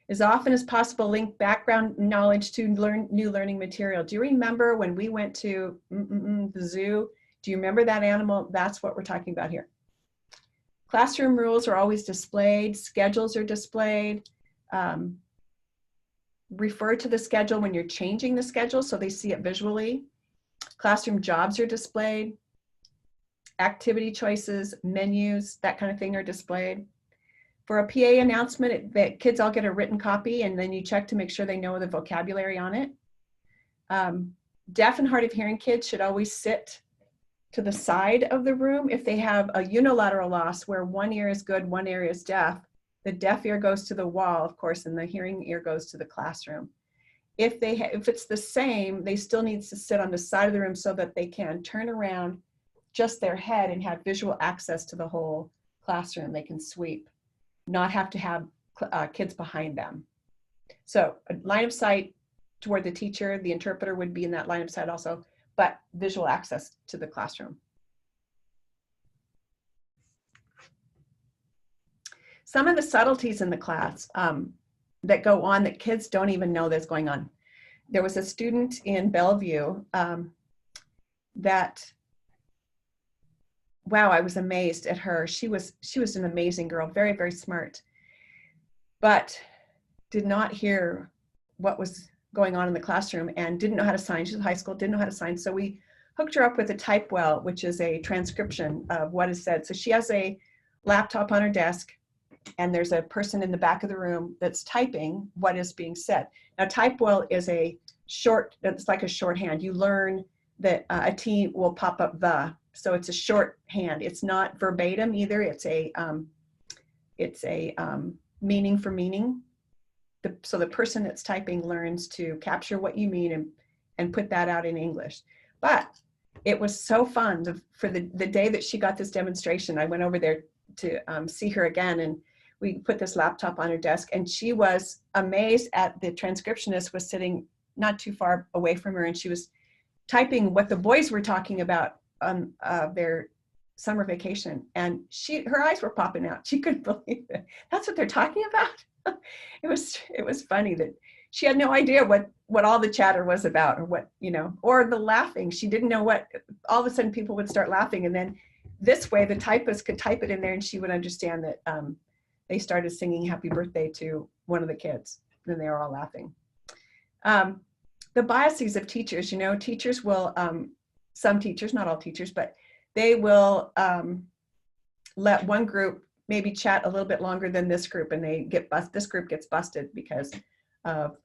As often as possible, link background knowledge to new learning material. Do you remember when we went to the zoo? Do you remember that animal? That's what we're talking about here. Classroom rules are always displayed. Schedules are displayed. Refer to the schedule when you're changing the schedule so they see it visually. Classroom jobs are displayed. Activity choices, menus, that kind of thing are displayed. For a PA announcement, the kids all get a written copy, and then you check to make sure they know the vocabulary on it. Deaf and hard of hearing kids should always sit to the side of the room. If they have a unilateral loss where one ear is good, one ear is deaf, the deaf ear goes to the wall, of course, and the hearing ear goes to the classroom. If it's the same, they still need to sit on the side of the room so that they can turn around just their head and have visual access to the whole classroom. They can sweep, not have to have kids behind them. So a line of sight toward the teacher. The interpreter would be in that line of sight also, but visual access to the classroom. Some of the subtleties in the class that go on that kids don't even know that's going on. There was a student in Bellevue that, wow, I was amazed at her. She was an amazing girl, very, very smart, but did not hear what was going on in the classroom and didn't know how to sign. She's in high school, didn't know how to sign. So we hooked her up with a type well, which is a transcription of what is said. So she has a laptop on her desk, and there's a person in the back of the room that's typing what is being said. Now, type well is it's like a shorthand. You learn that a T will pop up the, so it's a shorthand. It's not verbatim either. It's a meaning for meaning. So the person that's typing learns to capture what you mean and put that out in English. But it was so fun for the day that she got this demonstration. I went over there to see her again, and we put this laptop on her desk, and she was amazed at the transcriptionist was sitting not too far away from her, and she was typing what the boys were talking about on their summer vacation, and her eyes were popping out. She couldn't believe it. That's what they're talking about. It was funny that she had no idea what all the chatter was about, or what, or the laughing. She didn't know what, all of a sudden people would start laughing, and then this way the typist could type it in there and she would understand that they started singing happy birthday to one of the kids. Then they were all laughing. The biases of teachers, teachers will, some teachers, not all teachers, but they will let one group maybe chat a little bit longer than this group, and this group gets busted because of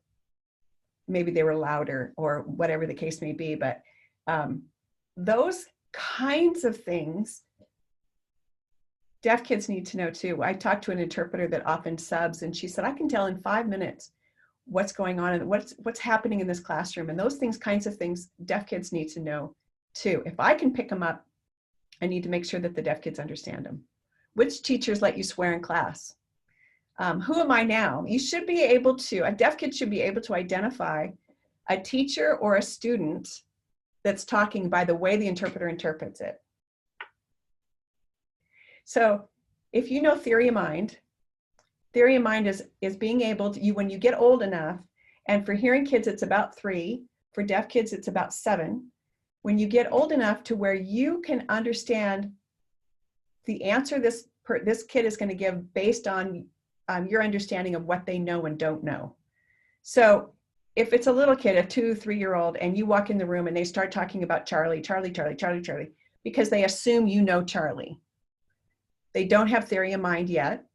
maybe they were louder or whatever the case may be. But those kinds of things deaf kids need to know too. I talked to an interpreter that often subs, and she said, I can tell in 5 minutes what's going on and what's happening in this classroom. And those kinds of things deaf kids need to know too. If I can pick them up, I need to make sure that the deaf kids understand them. Which teachers let you swear in class? Who am I now? A deaf kid should be able to identify a teacher or a student that's talking by the way the interpreter interprets it. So if you know theory of mind is being able to, when you get old enough, and for hearing kids, it's about 3, for deaf kids, it's about 7. When you get old enough to where you can understand the answer this kid is going to give based on your understanding of what they know and don't know. So if it's a little kid, a 2-3-year-old, and you walk in the room and they start talking about Charlie, because they assume you know Charlie. They don't have theory of mind yet.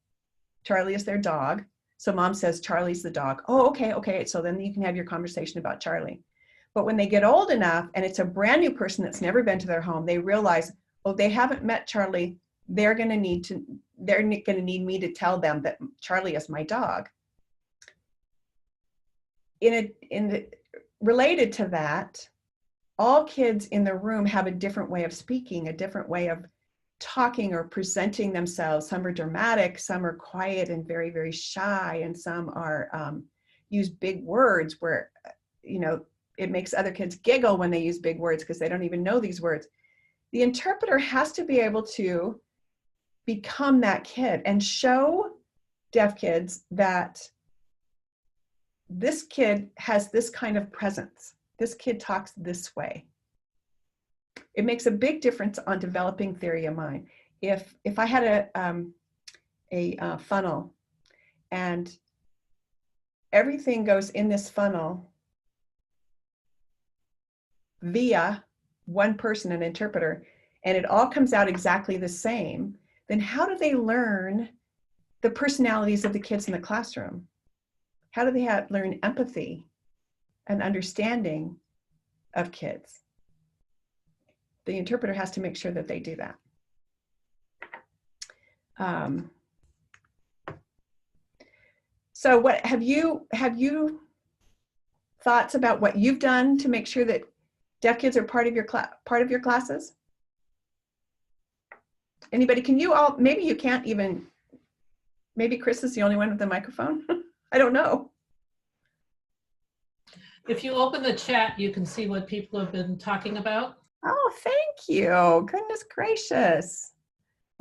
Charlie is their dog. So mom says, Charlie's the dog. Oh, okay. So then you can have your conversation about Charlie. But when they get old enough and it's a brand new person that's never been to their home, they realize, oh, they haven't met Charlie. They're going to need me to tell them that Charlie is my dog. Related to that, all kids in the room have a different way of speaking, a different way of talking or presenting themselves. Some are dramatic, some are quiet and very, very shy, and some are use big words where, it makes other kids giggle when they use big words because they don't even know these words. The interpreter has to be able to become that kid and show deaf kids that this kid has this kind of presence. This kid talks this way. It makes a big difference on developing theory of mind. If I had a funnel and everything goes in this funnel via one person, an interpreter, and it all comes out exactly the same, then how do they learn the personalities of the kids in the classroom? How do they learn empathy and understanding of kids? The interpreter has to make sure that they do that. So what have you thoughts about what you've done to make sure that deaf kids are part of your classes? Anybody? Can you all? Maybe you can't even. Maybe Chris is the only one with the microphone. I don't know. If you open the chat, you can see what people have been talking about. Oh, thank you. Goodness gracious.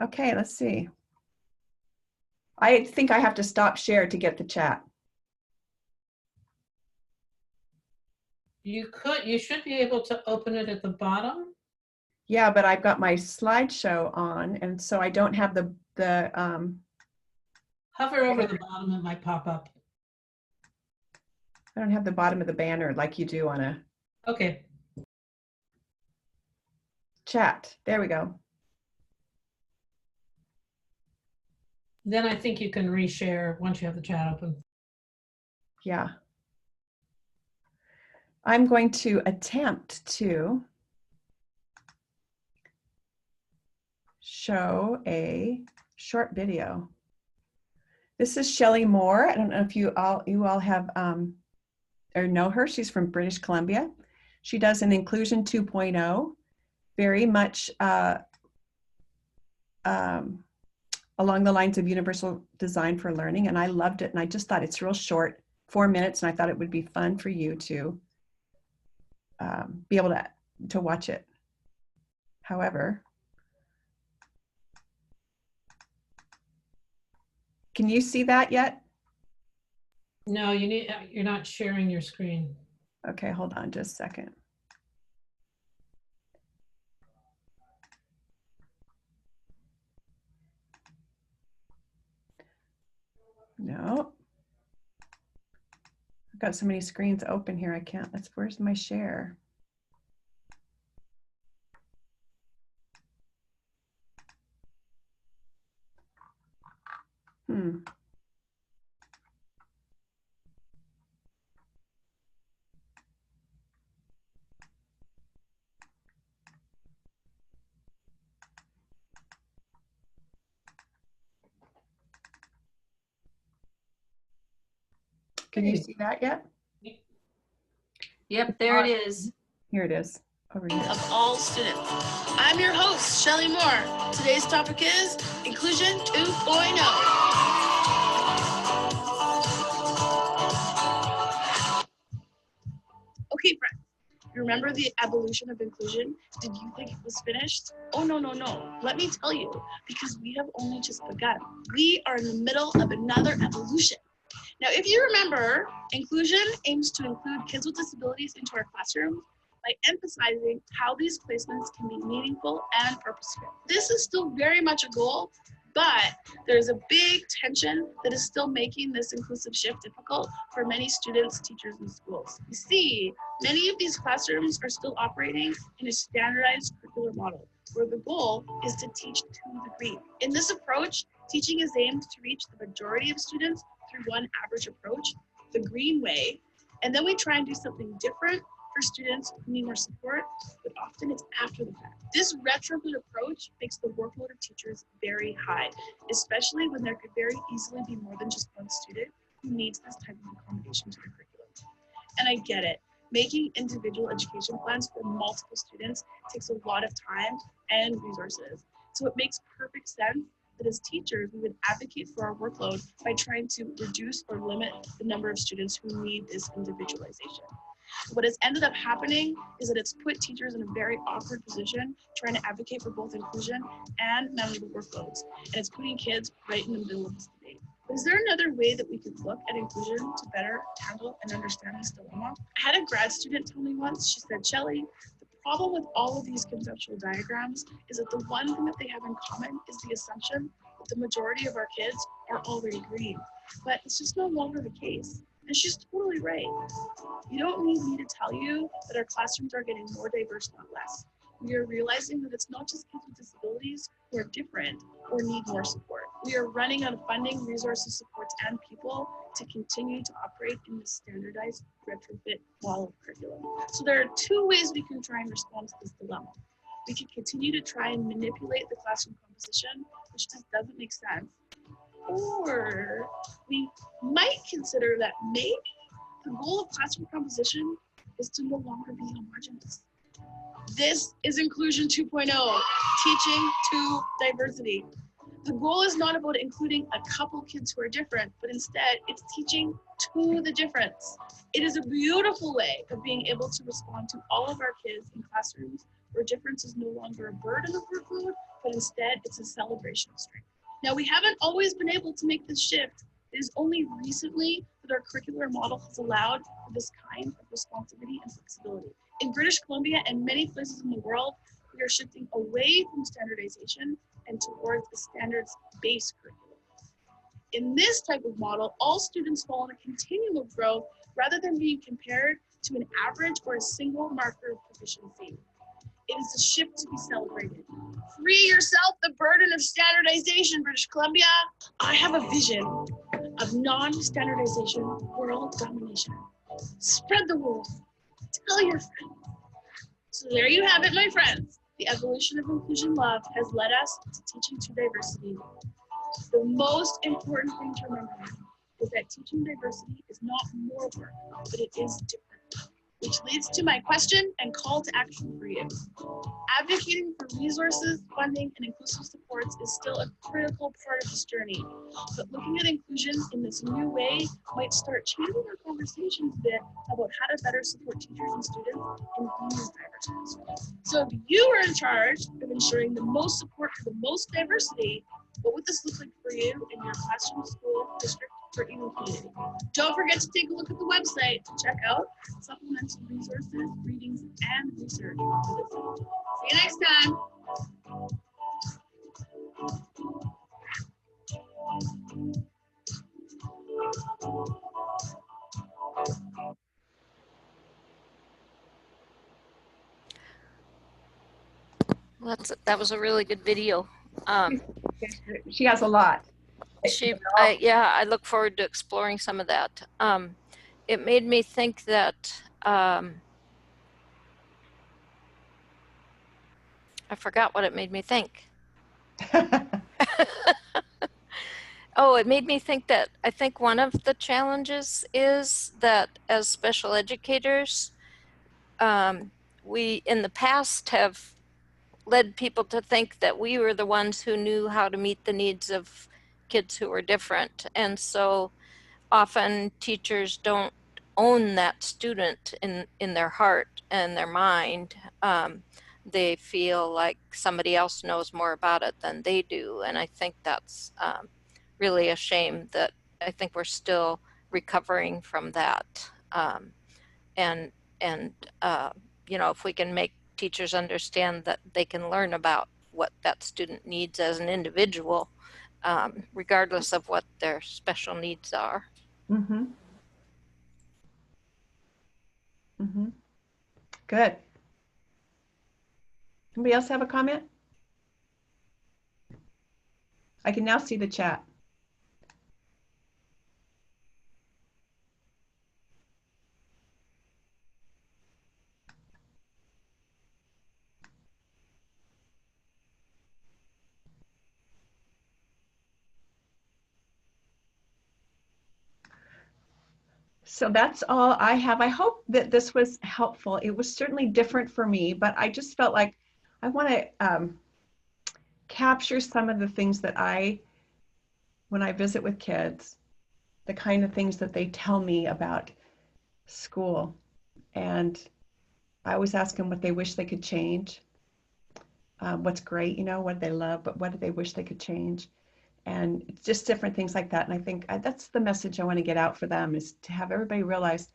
Okay, let's see. I think I have to stop share to get the chat. You should be able to open it at the bottom. Yeah, but I've got my slideshow on, and so I don't have the Hover over the bottom, it might pop up. I don't have the bottom of the banner like you do on a Okay. chat. There we go. Then I think you can reshare once you have the chat open. Yeah. I'm going to attempt to show a short video. This is Shelley Moore. I don't know if you all have or know her. She's from British Columbia. She does an Inclusion 2.0, very much along the lines of universal design for learning, and I loved it. And I just thought it's real short, 4 minutes, and I thought it would be fun for you to be able to watch it. However, can you see that yet? No, you're not sharing your screen. Okay, hold on just a second. No. I've got so many screens open here, I can't. Where's my share? Can you see that yet? Yep, there it is. Here it is, over here. Of all students. I'm your host, Shelley Moore. Today's topic is Inclusion 2.0. Okay, friends. You remember the evolution of inclusion? Did you think it was finished? Oh, no, no, no. Let me tell you, because we have only just begun. We are in the middle of another evolution. Now, if you remember, inclusion aims to include kids with disabilities into our classrooms by emphasizing how these placements can be meaningful and purposeful. This is still very much a goal, but there's a big tension that is still making this inclusive shift difficult for many students, teachers, and schools. You see, many of these classrooms are still operating in a standardized curricular model, where the goal is to teach to the green. In this approach, teaching is aimed to reach the majority of students through one average approach, the green way, and then we try and do something different for students who need more support, but often it's after the fact. This retrofit approach makes the workload of teachers very high, especially when there could very easily be more than just one student who needs this type of accommodation to their curriculum. And I get it. Making individual education plans for multiple students takes a lot of time and resources. So it makes perfect sense that as teachers, we would advocate for our workload by trying to reduce or limit the number of students who need this individualization. What has ended up happening is that it's put teachers in a very awkward position trying to advocate for both inclusion and manage the workloads. And it's putting kids right in the middle of this debate. Is there another way that we could look at inclusion to better handle and understand this dilemma? I had a grad student tell me once, she said, Shelley, the problem with all of these conceptual diagrams is that the one thing that they have in common is the assumption that the majority of our kids are already green. But it's just no longer the case. And she's totally right. You don't need me to tell you that our classrooms are getting more diverse, not less. We are realizing that it's not just kids with disabilities who are different or need more support. We are running out of funding, resources, supports, and people to continue to operate in this standardized retrofit model of curriculum. So there are two ways we can try and respond to this dilemma. We can continue to try and manipulate the classroom composition, which just doesn't make sense. Or we might consider that maybe the goal of classroom composition is to no longer be homogeneous. This is Inclusion 2.0, teaching to diversity. The goal is not about including a couple kids who are different, but instead it's teaching to the difference. It is a beautiful way of being able to respond to all of our kids in classrooms where difference is no longer a burden of workload, but instead it's a celebration of strength. Now, we haven't always been able to make this shift. It is only recently that our curricular model has allowed for this kind of responsibility and flexibility. In British Columbia and many places in the world, we are shifting away from standardization and towards a standards-based curriculum. In this type of model, all students fall on a continuum of growth rather than being compared to an average or a single marker of proficiency. It is a shift to be celebrated. Free yourself the burden of standardization, British Columbia. I have a vision of non-standardization world domination. Spread the word. Tell your friends. So there you have it, my friends. The evolution of inclusion love has led us to teaching to diversity. The most important thing to remember is that teaching diversity is not more work, but it is different. Which leads to my question and call to action for you. Advocating for resources, funding, and inclusive supports is still a critical part of this journey. But looking at inclusion in this new way might start changing our conversations a bit about how to better support teachers and students in these diverse classrooms. So if you are in charge of ensuring the most support for the most diversity, what would this look like for you in your classroom, school, district, or even community? Don't forget to take a look at the website to check out supplemental resources, readings, and research. See you next time. That was a really good video. She has a lot. I look forward to exploring some of that. It made me think that I forgot what it made me think. Oh, it made me think that I think one of the challenges is that as special educators, we in the past have led people to think that we were the ones who knew how to meet the needs of kids who were different. And so often teachers don't own that student in their heart and their mind. They feel like somebody else knows more about it than they do. And I think that's really a shame that I think we're still recovering from that. You know, if we can make teachers understand that they can learn about what that student needs as an individual, regardless of what their special needs are. Mm-hmm. Mm-hmm. Good. Anybody else have a comment? I can now see the chat. So that's all I have. I hope that this was helpful. It was certainly different for me, but I just felt like I want to capture some of the things that when I visit with kids, the kind of things that they tell me about school. And I always ask them what they wish they could change. What's great, you know, what they love, but what do they wish they could change? And it's just different things like that. And I think that's the message I want to get out for them, is to have everybody realize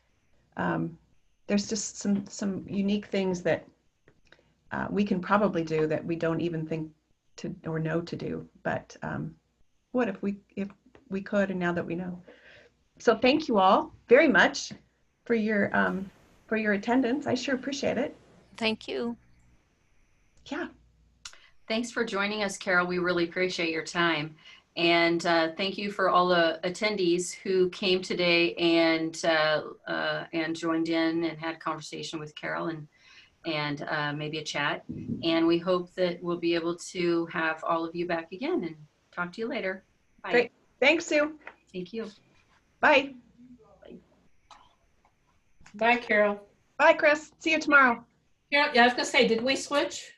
there's just some unique things that we can probably do that we don't even think to or know to do. But what if we could, and now that we know. So thank you all very much for your attendance. I sure appreciate it. Thank you. Yeah. Thanks for joining us, Carol. We really appreciate your time. And thank you for all the attendees who came today and joined in and had a conversation with Carol and maybe a chat. And we hope that we'll be able to have all of you back again and talk to you later. Bye. Great. Thanks, Sue. Thank you. Bye. Bye, Carol. Bye, Chris. See you tomorrow. Carol, yeah, I was gonna say, did we switch?